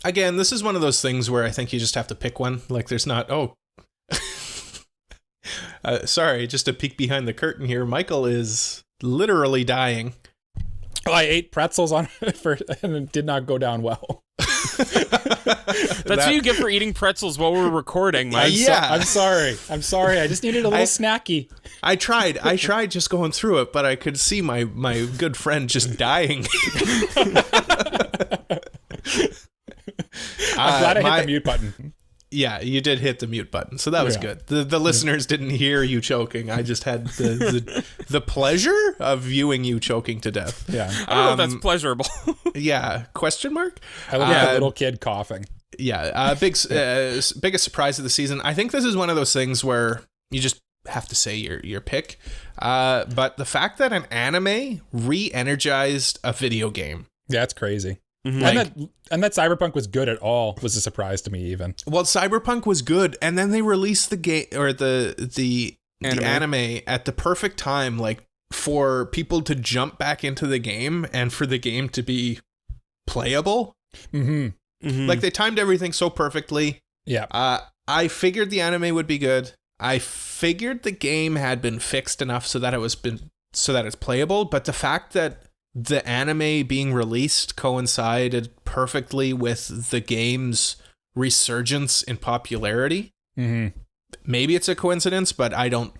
Again, this is one of those things where I think you just have to pick one. Like there's not, sorry, just a peek behind the curtain here. Michael is literally dying. I ate pretzels and it did not go down well. That's what you get for eating pretzels while we're recording, Mike. I'm sorry. I just needed a little snacky. I tried just going through it, but I could see my good friend just dying. I'm glad I hit the mute button. Yeah, you did hit the mute button, so that was good. The listeners didn't hear you choking. I just had the pleasure of viewing you choking to death. Yeah, I don't know if that's pleasurable. Yeah, question mark? I look like a little kid coughing. Yeah, biggest surprise of the season. I think this is one of those things where you just have to say your pick. But the fact that an anime re-energized a video game. Yeah, it's crazy. Mm-hmm. And that Cyberpunk was good at all was a surprise to me even. Well, Cyberpunk was good, and then they released the game or the anime at the perfect time, like for people to jump back into the game and for the game to be playable. Mm-hmm. Mm-hmm. Like they timed everything so perfectly. Yeah. I figured the anime would be good. I figured the game had been fixed enough so that it's playable, but the fact that the anime being released coincided perfectly with the game's resurgence in popularity. Mm-hmm. Maybe it's a coincidence, but I don't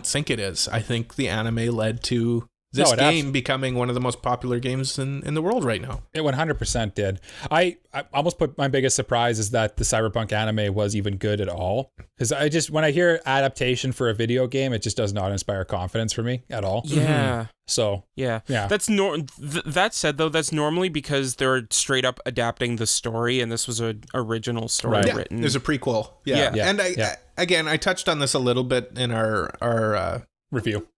think it is. I think the anime led to this game becoming one of the most popular games in the world right now. It 100% did. I almost put my biggest surprise is that the Cyberpunk anime was even good at all. Because when I hear adaptation for a video game, it just does not inspire confidence for me at all. Yeah. Mm-hmm. So yeah. That's that said though, that's normally because they're straight up adapting the story, and this was an original story written. There's a prequel. Yeah. And I touched on this a little bit in our review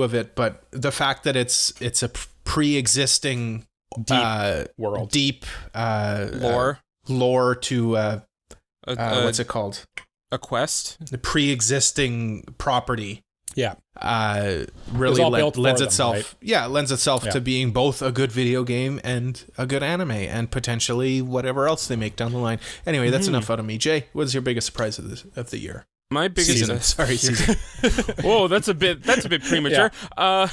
of it, but the fact that it's a pre-existing deep world, deep lore to what's it called? A quest? The pre-existing property. Yeah. Really lends itself to being both a good video game and a good anime and potentially whatever else they make down the line. Anyway, that's enough out of me. Jay, what's your biggest surprise of the year? My biggest season. Whoa, that's a bit premature. Yeah.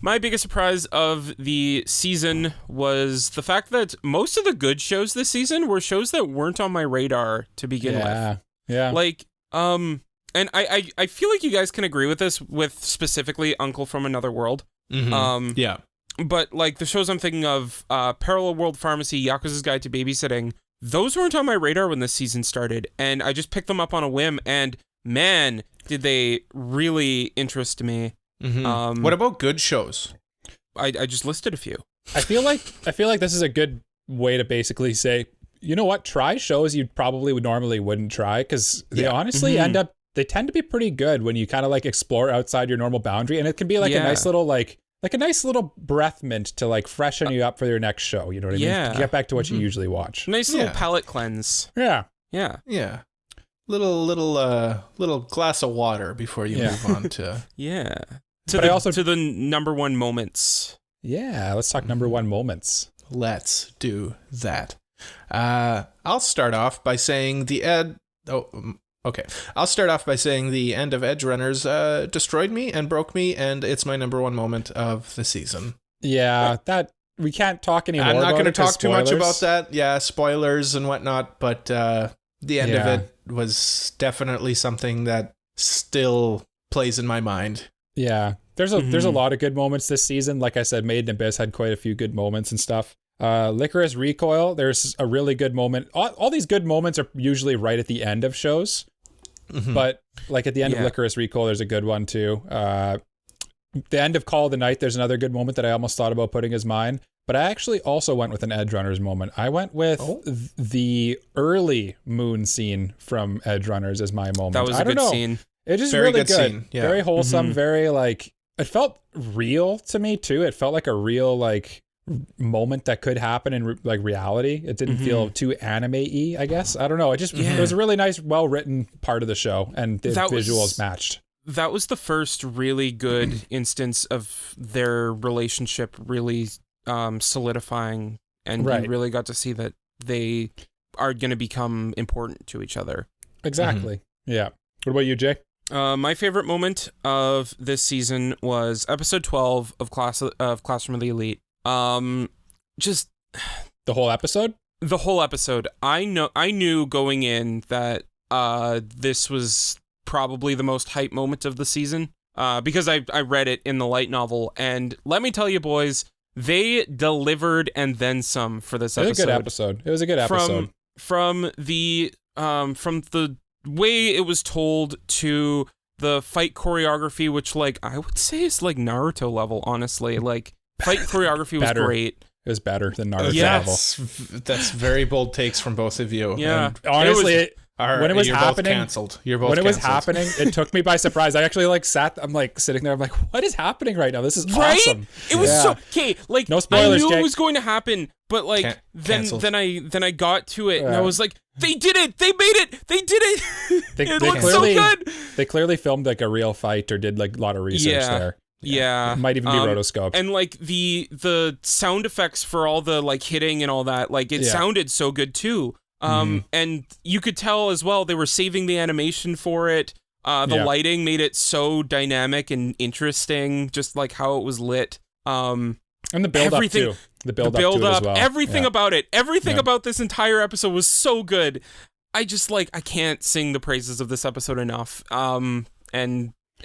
My biggest surprise of the season was the fact that most of the good shows this season were shows that weren't on my radar to begin with. Yeah. Like, and I feel like you guys can agree with this with specifically Uncle from Another World. Mm-hmm. But like the shows I'm thinking of, Parallel World Pharmacy, Yakuza's Guide to Babysitting, those weren't on my radar when this season started, and I just picked them up on a whim, and man, did they really interest me. Mm-hmm. What about good shows? I just listed a few. I feel like this is a good way to basically say, you know what, try shows you probably wouldn't try, because they honestly they tend to be pretty good when you kind of like explore outside your normal boundary, and it can be like a nice little like a nice little breath mint to like freshen you up for your next show. You know what I mean? To get back to what you usually watch. Nice little palate cleanse. Yeah. Little glass of water before you move on to to the number one moments. Yeah, let's talk number one moments. Let's do that. I'll start off by saying the end of Edge Runners destroyed me and broke me, and it's my number one moment of the season. Yeah, that we can't talk anymore. I'm not going to talk too much about that. Yeah, spoilers and whatnot, but the end of it was definitely something that still plays in my mind. Yeah, there's a lot of good moments this season. Like I said, Made in Abyss had quite a few good moments and stuff. Licorice Recoil, there's a really good moment. All these good moments are usually right at the end of shows. Mm-hmm. But like at the end of Licorice Recoil, there's a good one too. The end of Call of the Night, there's another good moment that I almost thought about putting as mine. But I actually also went with an Edge Runners moment. I went with the early moon scene from Edge Runners as my moment. That was a good scene. It is really good. Scene. Yeah. Very wholesome. Very like, it felt real to me too. It felt like a real like moment that could happen in like reality. It didn't feel too anime-y, I guess. I don't know. It was a really nice, well-written part of the show, and the visuals matched. That was the first really good instance of their relationship really solidifying, and you really got to see that they are going to become important to each other. Exactly. Yeah. What about you, Jay? My favorite moment of this season was episode 12 of Classroom of the Elite. Just the whole episode? the whole episode, I knew going in that this was probably the most hype moment of the season, because I read it in the light novel, and let me tell you, boys, they delivered and then some for this episode. It was a good episode. From the way it was told to the fight choreography, which like I would say is like Naruto level, honestly. Like fight choreography was great. It was better than Naruto level. That's very bold takes from both of you. Yeah. And honestly, when it was happening, you're both when it was canceled. happening, it took me by surprise. I actually I'm like sitting there. I'm like, what is happening right now? This is awesome. It was so okay. Like no spoilers, I knew Jake. it was going to happen, but like then I got to it and I was like, they did it. They made it. They did it. It looked so good. They clearly filmed like a real fight or did like a lot of research there. Yeah. It might even be rotoscoped. And like the sound effects for all the like hitting and all that, like it sounded so good too. And you could tell as well they were saving the animation for it. The lighting made it so dynamic and interesting, just like how it was lit. And the build up too. The build up to it as well. Everything about it. Everything about this entire episode was so good. I just like I can't sing the praises of this episode enough. And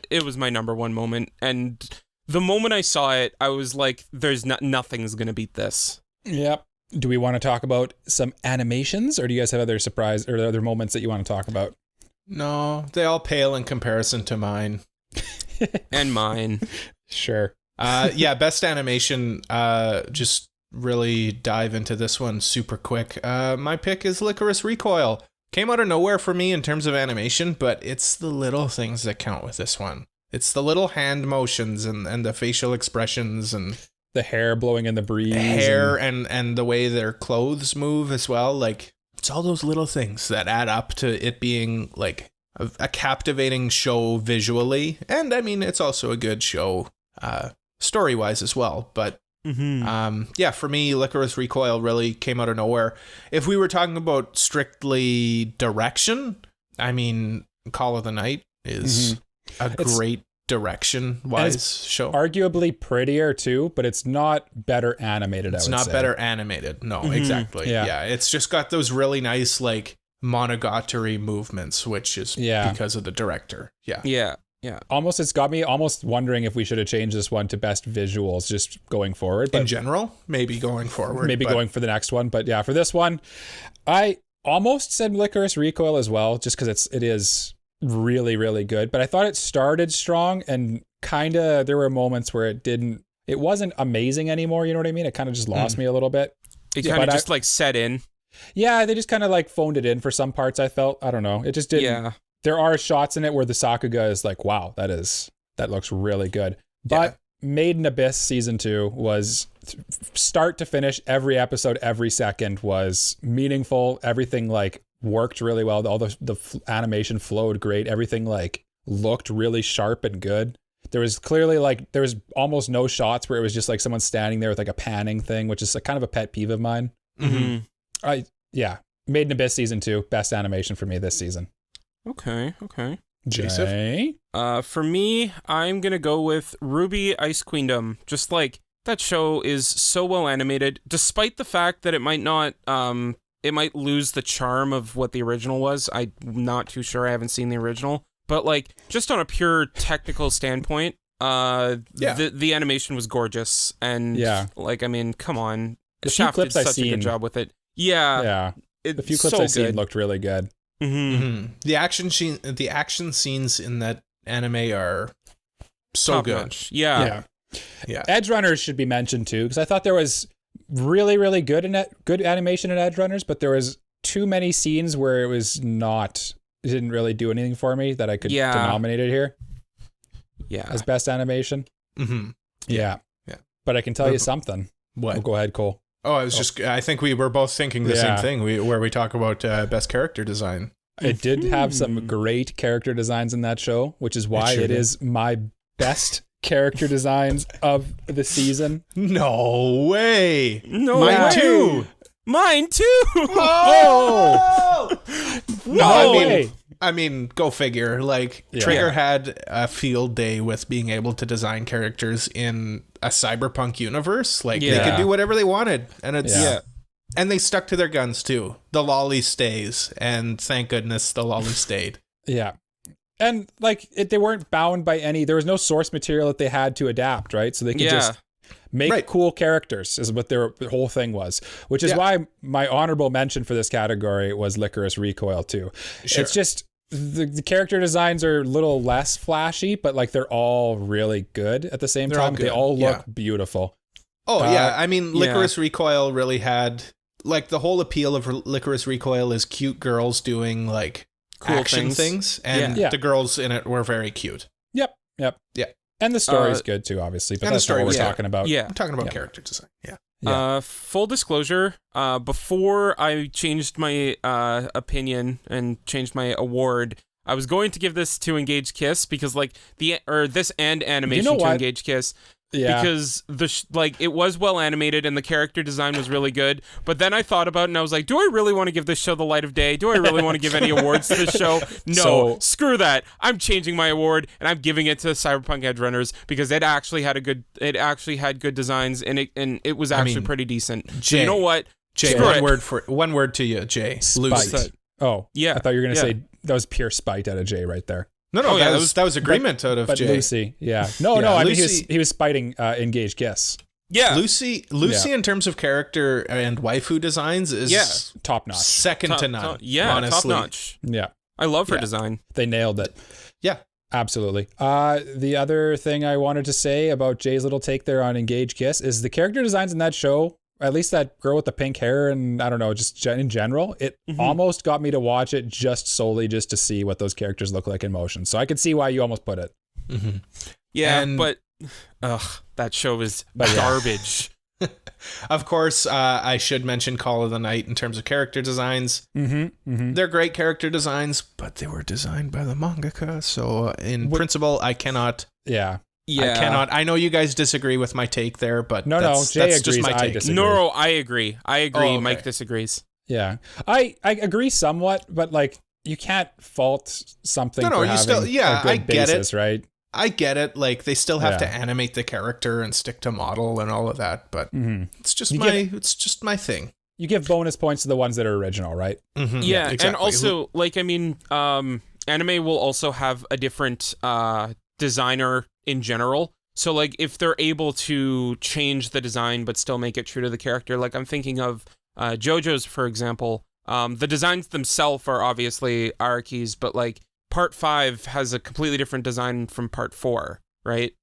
it was my number one moment. And the moment I saw it, I was like, there's nothing's gonna beat this. Yep. Do we want to talk about some animations, or do you guys have other surprise or other moments that you want to talk about? No, they all pale in comparison to mine. And mine. Sure. Best animation. Just really dive into this one super quick. My pick is Licorice Recoil. Came out of nowhere for me in terms of animation, but it's the little things that count with this one. It's the little hand motions and the facial expressions and the hair blowing in the breeze. And the way their clothes move as well. Like, it's all those little things that add up to it being like a captivating show visually. And I mean, it's also a good show story-wise as well. But for me, Licorice Recoil really came out of nowhere. If we were talking about strictly direction, I mean, Call of the Night is a great direction-wise show. Arguably prettier too, but it's not better animated. It's not better animated. No, exactly. Yeah, it's just got those really nice like monogatari movements, which is because of the director. Yeah. Almost, it's got me almost wondering if we should have changed this one to best visuals just going forward. But in general, maybe going forward. Going for the next one. But yeah, for this one, I almost said Licorice Recoil as well, just because it is really, really good. But I thought it started strong and kind of there were moments where it wasn't amazing anymore. You know what I mean? It kind of just lost me a little bit. It kind of just like set in. Yeah, they just kind of like phoned it in for some parts, I felt. I don't know. It just didn't. Yeah. There are shots in it where the Sakuga is like, wow, that looks really good. But Made in Abyss season 2 was start to finish, every episode, every second was meaningful. Everything like worked really well. All the animation flowed great. Everything like looked really sharp and good. There was clearly there was almost no shots where it was just like someone standing there with like a panning thing, which is kind of a pet peeve of mine. Made in Abyss season 2, best animation for me this season. Okay. Jay? For me, I'm gonna go with Ruby Ice Queendom. Just like that show is so well animated, despite the fact that it might not, it might lose the charm of what the original was. I'm not too sure. I haven't seen the original, but like just on a pure technical standpoint, the animation was gorgeous, and like I mean, come on, the Shaft did such a good job with it. The few clips I've seen looked really good. The action scenes in that anime are so top good. Notch. Yeah. Edge Runners should be mentioned too, because I thought there was really, really good animation in Edge Runners, but there was too many scenes where it didn't really do anything for me that I could denominate it here. As best animation. Yeah. But I can tell you something. What? Oh, go ahead, Cole. Oh, I think we were both thinking the same thing, where we talk about best character design. It did have some great character designs in that show, which is why it is my best character designs of the season. No way. Mine too. Oh! No way. I mean, go figure. Like, Trigger had a field day with being able to design characters in a cyberpunk universe. Like, they could do whatever they wanted. And it's And they stuck to their guns too. The lolly stays, and thank goodness the lolly stayed. Yeah. And like they weren't bound by there was no source material that they had to adapt, right? So they could just make cool characters is what their whole thing was, which is why my honorable mention for this category was Licorice Recoil too. Sure. It's just the character designs are a little less flashy, but like they're all really good at the same time. They all look beautiful. Oh yeah. I mean, Licorice Recoil really had like the whole appeal of Licorice Recoil is cute girls doing like cool action things, and the girls in it were very cute. Yep. Yeah. And the story's good too, obviously, but that's not what we're talking about. Yeah. We're talking about character design. Yeah. Full disclosure, before I changed my opinion and changed my award, I was going to give this to Engage Kiss because like this and animation to Engage Kiss. Yeah. Because it was well animated and the character design was really good. But then I thought about it and I was like, do I really want to give this show the light of day? Do I really want to give any awards to this show? No, screw that. I'm changing my award and I'm giving it to Cyberpunk Edgerunners because it actually had good designs and it was actually pretty decent. Jay, you know what? Jay, one word to you, Jay. Lucy. Oh, yeah. I thought you were going to say that was pure spite out of Jay right there. No, that was agreement out of Jay. But Lucy, No, I mean he was spiting Engage Kiss. Yeah. Lucy in terms of character and waifu designs is top notch. Second to none. Honestly. Top notch. Yeah. I love her design. They nailed it. Yeah. Absolutely. The other thing I wanted to say about Jay's little take there on Engage Kiss is the character designs in that show, at least that girl with the pink hair and I don't know, just in general, it almost got me to watch it just to see what those characters look like in motion. So I could see why you almost put it. Mm-hmm. Yeah, but that show is garbage. Of course, I should mention Call of the Night in terms of character designs. They're great character designs, but they were designed by the mangaka. So in principle, I cannot... Yeah, I cannot. I know you guys disagree with my take there, but Jay that's agrees. Just my take. No, I agree. Oh, okay. Mike disagrees. Yeah, I agree somewhat, but like you can't fault something. No, for you having still. Yeah, a good I get basis, it. Right? I get it. Like they still have to animate the character and stick to model and all of that, but it's just my thing. You give bonus points to the ones that are original, right? Yeah, exactly. And also, like, I mean, anime will also have a different designer in general. So like if they're able to change the design but still make it true to the character, like I'm thinking of JoJo's, for example. The designs themselves are obviously Araki's, but like Part 5 has a completely different design from Part 4, right?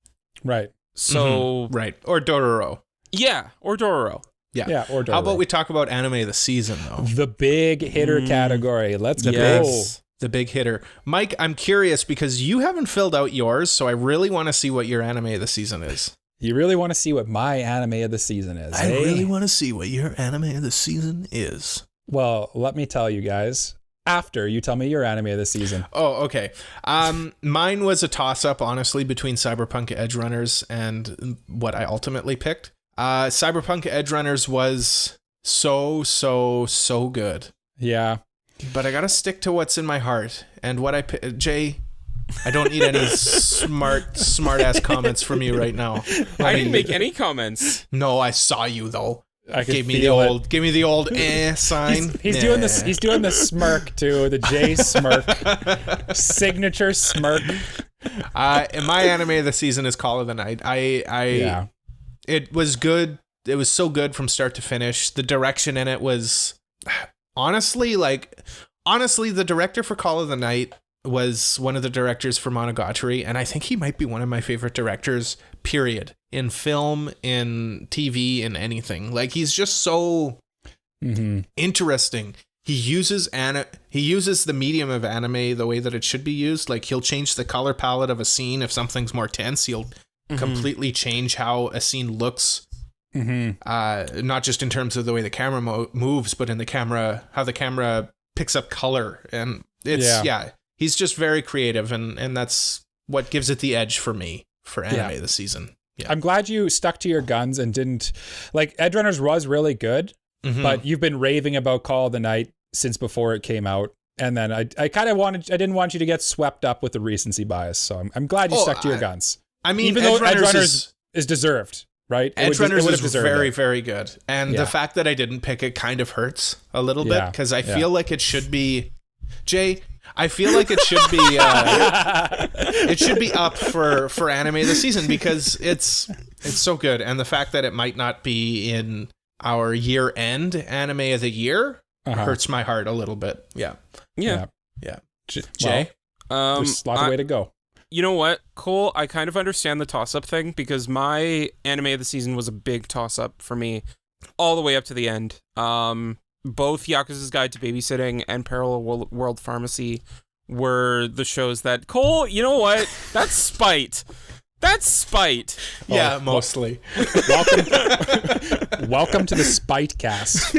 Right. So right. Or Dororo. Yeah, or Dororo. Yeah, or Dororo. How about we talk about anime of the season though? The big hitter category. Let's go. The big hitter. Mike, I'm curious because you haven't filled out yours, so I really want to see what your anime of the season is. You really want to see what my anime of the season is, I really want to see what your anime of the season is. Well, let me tell you guys after you tell me your anime of the season. Oh, okay. Mine was a toss-up, honestly, between Cyberpunk Edgerunners and what I ultimately picked. Cyberpunk Edgerunners was so good. Yeah. But I gotta stick to what's in my heart and what Jay. I don't need any smart ass comments from you right now. I didn't make any comments. No, I saw you though. Give me the old sign. He's doing this. He's doing the smirk too. The J smirk, signature smirk. My anime of the season is Call of the Night. It was good. It was so good from start to finish. The direction in it was. Honestly, the director for Call of the Night was one of the directors for Monogatari, and I think he might be one of my favorite directors, period, in film, in TV, in anything. Like, he's just so interesting. He uses the medium of anime the way that it should be used. Like, he'll change the color palette of a scene if something's more tense. He'll completely change how a scene looks. Not just in terms of the way the camera moves, but in how the camera picks up color, and it's he's just very creative, and that's what gives it the edge for me for anime this season. I'm glad you stuck to your guns and didn't like Edgerunners was really good, but you've been raving about Call of the Night since before it came out, and then I didn't want you to get swept up with the recency bias, so I'm glad you stuck to your guns. I mean, even though Edgerunners is deserved. right? Edge Runners is very, very good. And the fact that I didn't pick it kind of hurts a little bit because I feel like it should be... Jay, I feel like it should be it should be up for anime of the season because it's so good. And the fact that it might not be in our year-end anime of the year hurts my heart a little bit. Yeah. Jay? There's a lot of way to go. You know what, Cole? I kind of understand the toss-up thing because my anime of the season was a big toss-up for me all the way up to the end. Both Yakuza's Guide to Babysitting and Parallel World Pharmacy were the shows that... Cole, you know what? That's spite. That's spite. Yeah, mostly. Welcome to the Spite Cast.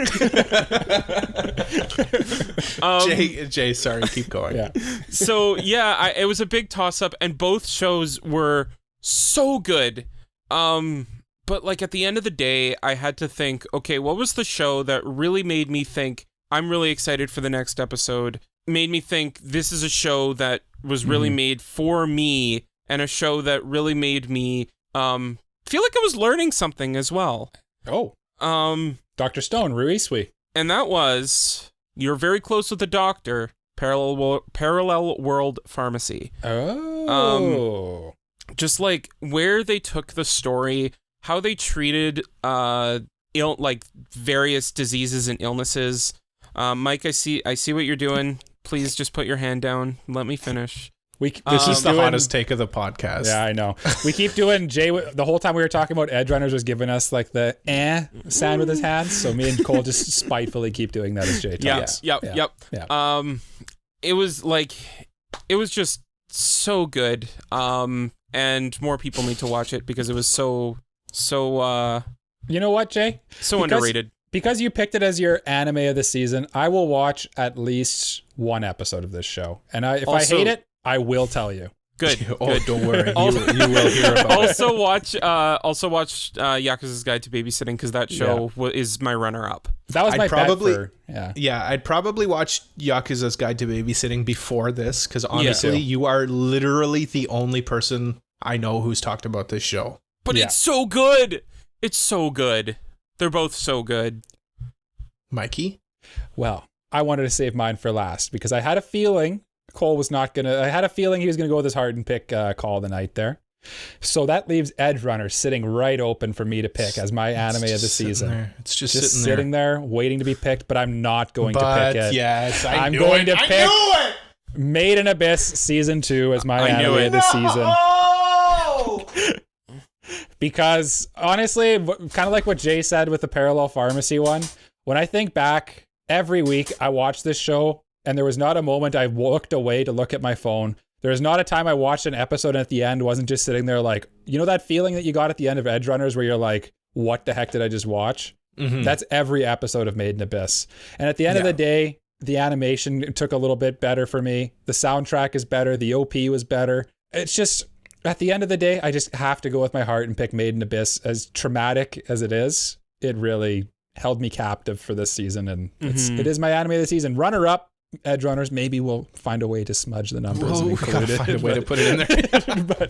Jay, sorry, keep going. Yeah. So, it was a big toss-up, and both shows were so good. But, like, at the end of the day, I had to think, okay, what was the show that really made me think, I'm really excited for the next episode, made me think this is a show that was really made for me, and a show that really made me feel like I was learning something as well. Oh. Dr. Stone, Ruisui. And that was, you're very close with the doctor, Parallel World Pharmacy. Oh. Just like where they took the story, how they treated various diseases and illnesses. Mike, I see what you're doing. Please just put your hand down. Let me finish. This is the hottest take of the podcast. Yeah, I know. We keep doing Jay. The whole time we were talking about Edge Runners was giving us like the sound with his hands. So me and Cole just spitefully keep doing that as Jay talks. Yep. It was just so good. And more people need to watch it because it was so you know what, Jay? Underrated. Because you picked it as your anime of the season, I will watch at least one episode of this show. And if I hate it, I will tell you. Good. Good. Don't worry. You will hear about it. Also watch Yakuza's Guide to Babysitting because that show is my runner-up. That was my I'd probably watch Yakuza's Guide to Babysitting before this because honestly, you are literally the only person I know who's talked about this show. But it's so good. It's so good. They're both so good. Mikey? Well, I wanted to save mine for last because I had a feeling Cole was not going to... I had a feeling he was going to go with his hard and pick Call of the Night there. So that leaves Edge Runners sitting right open for me to pick as my anime of the season. It's just sitting there waiting to be picked, but I'm not going to pick it. Yes, I'm going to pick Made in Abyss Season 2 as my anime of the season. Because honestly, kind of like what Jay said with the Parallel Pharmacy one, when I think back, every week I watched this show and there was not a moment I looked away to look at my phone. There was not a time I watched an episode and at the end wasn't just sitting there like, you know that feeling that you got at the end of Edge Runners where you're like, what the heck did I just watch? Mm-hmm. That's every episode of Made in Abyss. And at the end of the day, the animation took a little bit better for me. The soundtrack is better. The OP was better. It's just... At the end of the day, I just have to go with my heart and pick Made in Abyss. As traumatic as it is, it really held me captive for this season, and it is my anime of the season. Runner up, Edge Runners. Maybe we'll find a way to smudge the numbers and include it. Find a way to put it in there. But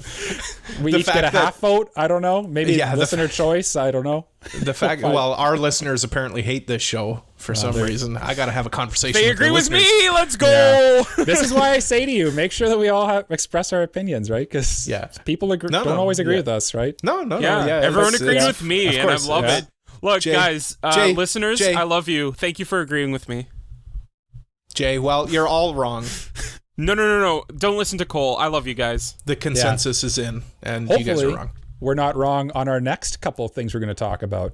we each get a half vote. I don't know. Maybe listener choice. I don't know. The fact, our listeners apparently hate this show for some reason. I got to have a conversation. They agree with me. Let's go. Yeah. This is why I say to you, make sure that we all express our opinions, right? Because people don't always agree with us, right? No. Everyone agrees with me, and I love it. Look, guys, listeners, I love you. Thank you for agreeing with me. Jay, well, you're all wrong. No. Don't listen to Cole. I love you guys. The consensus is in, and hopefully, you guys are wrong. We're not wrong on our next couple of things we're going to talk about.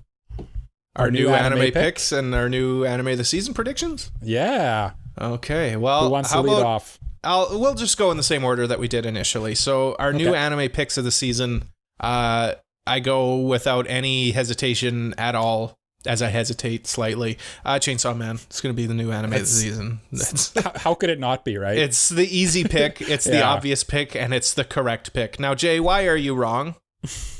Our new anime picks and our new anime of the season predictions? Yeah. Okay, well, who wants to lead off? We'll just go in the same order that we did initially. So our new anime picks of the season, I go without any hesitation at all, as I hesitate slightly. Chainsaw Man. It's going to be the new anime of the season. How could it not be, right? It's the easy pick, it's the obvious pick, and it's the correct pick. Now, Jay, why are you wrong?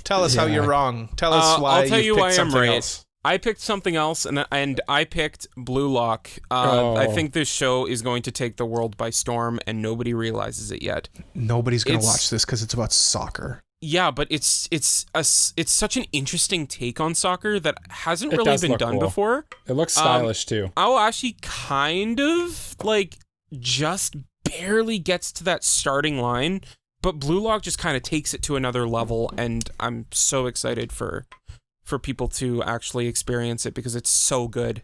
Tell us how you're wrong. Tell us why I'll tell you why I'm right. Else. I picked something else, and I picked Blue Lock. I think this show is going to take the world by storm, and nobody realizes it yet. Nobody's going to watch this because it's about soccer. Yeah, but it's such an interesting take on soccer that hasn't really been done before. It looks stylish too. I'll actually kind of like just barely gets to that starting line, but Blue Lock just kind of takes it to another level, and I'm so excited for people to actually experience it because it's so good.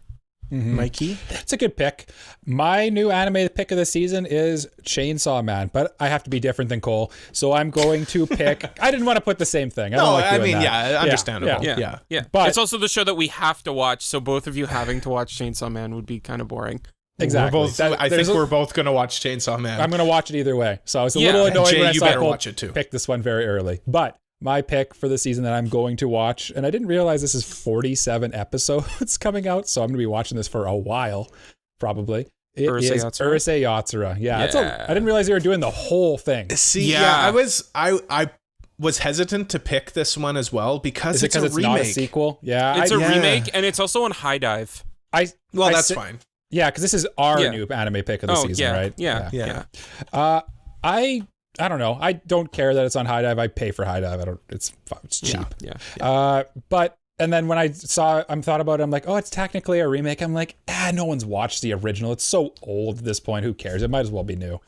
Mm-hmm. Mikey? It's a good pick. My new anime pick of the season is Chainsaw Man, but I have to be different than Cole, so I'm going to pick... I didn't want to put the same thing. Understandable. Yeah. But it's also the show that we have to watch, so both of you having to watch Chainsaw Man would be kind of boring. Exactly. I think we're both going to watch Chainsaw Man. I'm going to watch it either way, so I was a little annoyed when I saw Cole pick this one very early. But my pick for the season that I'm going to watch, and I didn't realize this is 47 episodes coming out, so I'm going to be watching this for a while, probably. It is Urusei Yatsura. Yeah. I didn't realize they were doing the whole thing. I was hesitant to pick this one as well because it's a remake. Not a sequel? Yeah. It's a remake, and it's also on High Dive. That's fine. Yeah, because this is our new anime pick of the season, right? Yeah. I don't know. I don't care that it's on High Dive. I pay for High Dive. It's cheap. Yeah. And then when I thought about it, I'm like, oh, it's technically a remake. I'm like, no one's watched the original. It's so old at this point. Who cares? It might as well be new.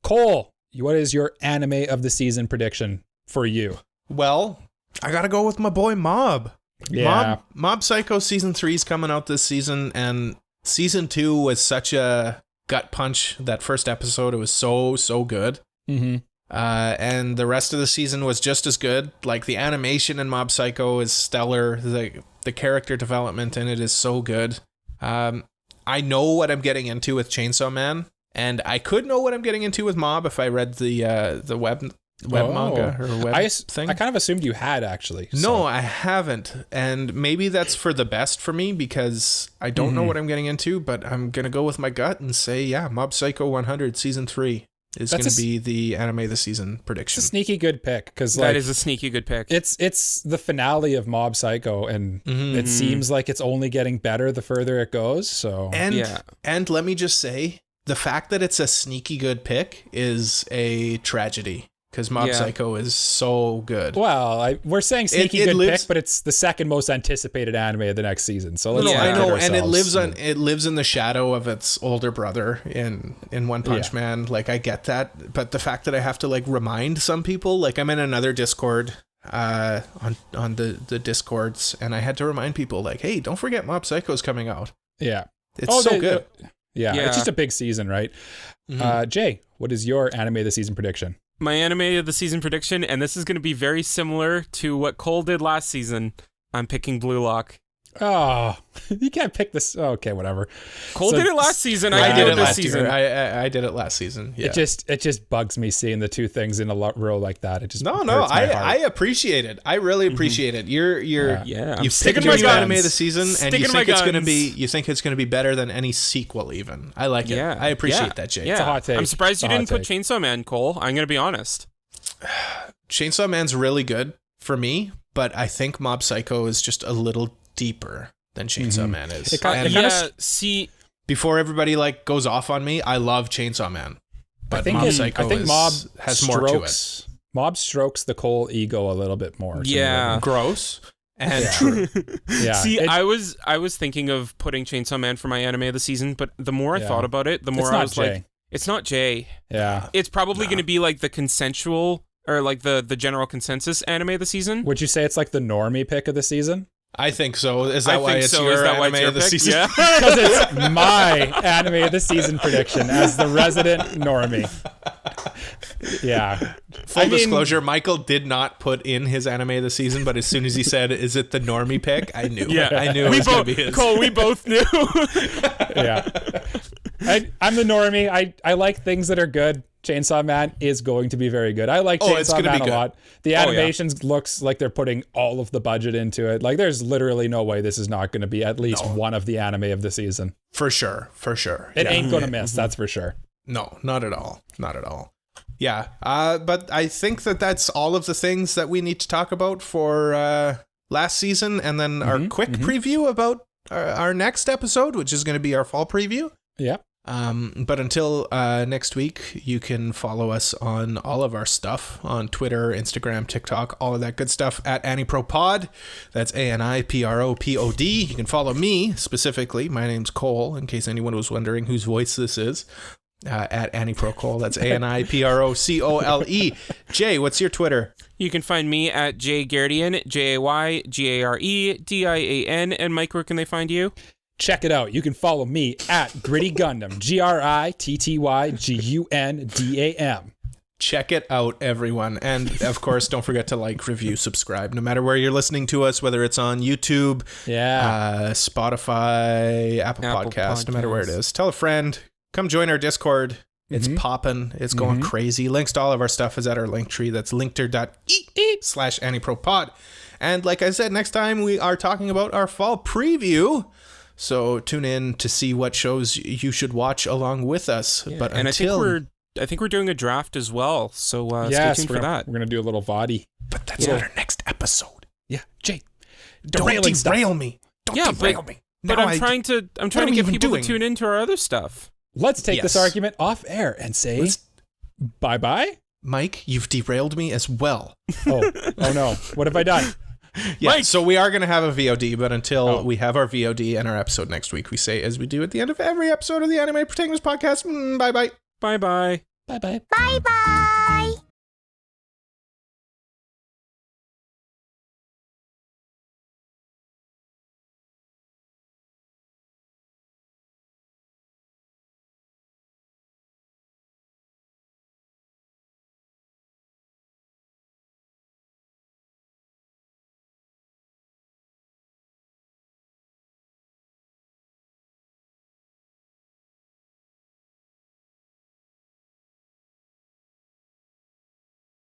Cole, what is your anime of the season prediction for you? Well, I gotta go with my boy Mob. Yeah. Mob Psycho season 3 is coming out this season, and season 2 was such a gut punch. That first episode, it was so good. Mm-hmm. And the rest of the season was just as good. Like, the animation in Mob Psycho is stellar. The character development in it is so good. I know what I'm getting into with Chainsaw Man, and I could know what I'm getting into with Mob if I read the web manga or web thing. I kind of assumed you had, actually. No, I haven't. And maybe that's for the best for me because I don't know what I'm getting into, but I'm going to go with my gut and say, Mob Psycho 100 season 3 is going to be the anime of the season prediction. It's a sneaky good pick because that is a sneaky good pick. It's the finale of Mob Psycho, and it seems like it's only getting better the further it goes. So and let me just say, the fact that it's a sneaky good pick is a tragedy. Because Mob Psycho is so good. Well, we're saying sneaky good pick, but it's the second most anticipated anime of the next season. So let's I know, and it lives in the shadow of its older brother in One Punch Man. Like, I get that, but the fact that I have to like remind some people, like I'm in another Discord on the Discords, and I had to remind people like, hey, don't forget Mob Psycho's coming out. Yeah, it's so good. It's just a big season, right? Jay, what is your anime of the season prediction? My anime of the season prediction, and this is going to be very similar to what Cole did last season. I'm picking Blue Lock. Oh, you can't pick this. Oh, okay, whatever. Cole did it last season. I did it this season. I did it last season. Yeah. It just bugs me seeing the two things in a row like that. It just I appreciate it. I really appreciate it. You picked your new anime of the season, and you think it's gonna be better than any sequel even. I like it. I appreciate that, Jay. It's a hot take. I'm surprised you didn't put Chainsaw Man, Cole. I'm gonna be honest. Chainsaw Man's really good for me, but I think Mob Psycho is just a little deeper than Chainsaw Man is. Before everybody like goes off on me, I love Chainsaw Man, but Mob Psycho has more to it. Mob strokes the Cole ego a little bit more. Gross and true. I was thinking of putting Chainsaw Man for my anime of the season, but the more I thought about it, the more I was like, it's not Jay. Yeah, it's probably going to be like the consensual or like the general consensus anime of the season. Would you say it's like the normie pick of the season? I think so. Is that why it's your anime of the season? Yeah, because it's my anime of the season prediction as the resident normie. Yeah. Full disclosure, Michael did not put in his anime of the season, but as soon as he said, "Is it the normie pick?" I knew. Yeah, I knew it was going to be his. Cole, we both knew. Yeah. I'm the normie. I like things that are good. Chainsaw Man is going to be very good. I like Chainsaw Man a lot. The animations looks like they're putting all of the budget into it. Like, there's literally no way this is not going to be at least one of the anime of the season. For sure. It ain't going to miss, that's for sure. No, not at all. Yeah, but I think that's all of the things that we need to talk about for last season, and then our quick preview about our next episode, which is going to be our fall preview. Yeah. But until next week, you can follow us on all of our stuff on Twitter, Instagram, TikTok, all of that good stuff at AniProPod. That's ANIPROPOD. You can follow me specifically. My name's Cole, in case anyone was wondering whose voice this is. At AniProCole. That's ANIPROCOLE. Jay, what's your Twitter? You can find me at JayGaredian, JayGareDian. And Mike, where can they find you? Check it out. You can follow me at Gritty Gundam, GrittyGundam. Check it out, everyone. And of course, don't forget to like, review, subscribe, no matter where you're listening to us, whether it's on YouTube, Spotify, Apple Podcasts, no matter where it is. Tell a friend. Come join our Discord. It's popping. It's going crazy. Links to all of our stuff is at our link tree. That's linktree.ee/AniProPod. And like I said, next time we are talking about our fall preview. So tune in to see what shows you should watch along with us. Yeah, but and I think we're doing a draft as well. So stay tuned for that. We're gonna do a little VOD. But that's not our next episode. Yeah, Jay, don't derail me. Don't derail me. But I'm trying to get people to tune into our other stuff. Let's take this argument off air and say bye-bye. Mike, you've derailed me as well. Oh no. What have I done? Yeah, Mike. So we are going to have a VOD, but until we have our VOD and our episode next week, we say, as we do at the end of every episode of the Anime Protagonist podcast, bye-bye. Bye-bye. Bye-bye. Bye-bye.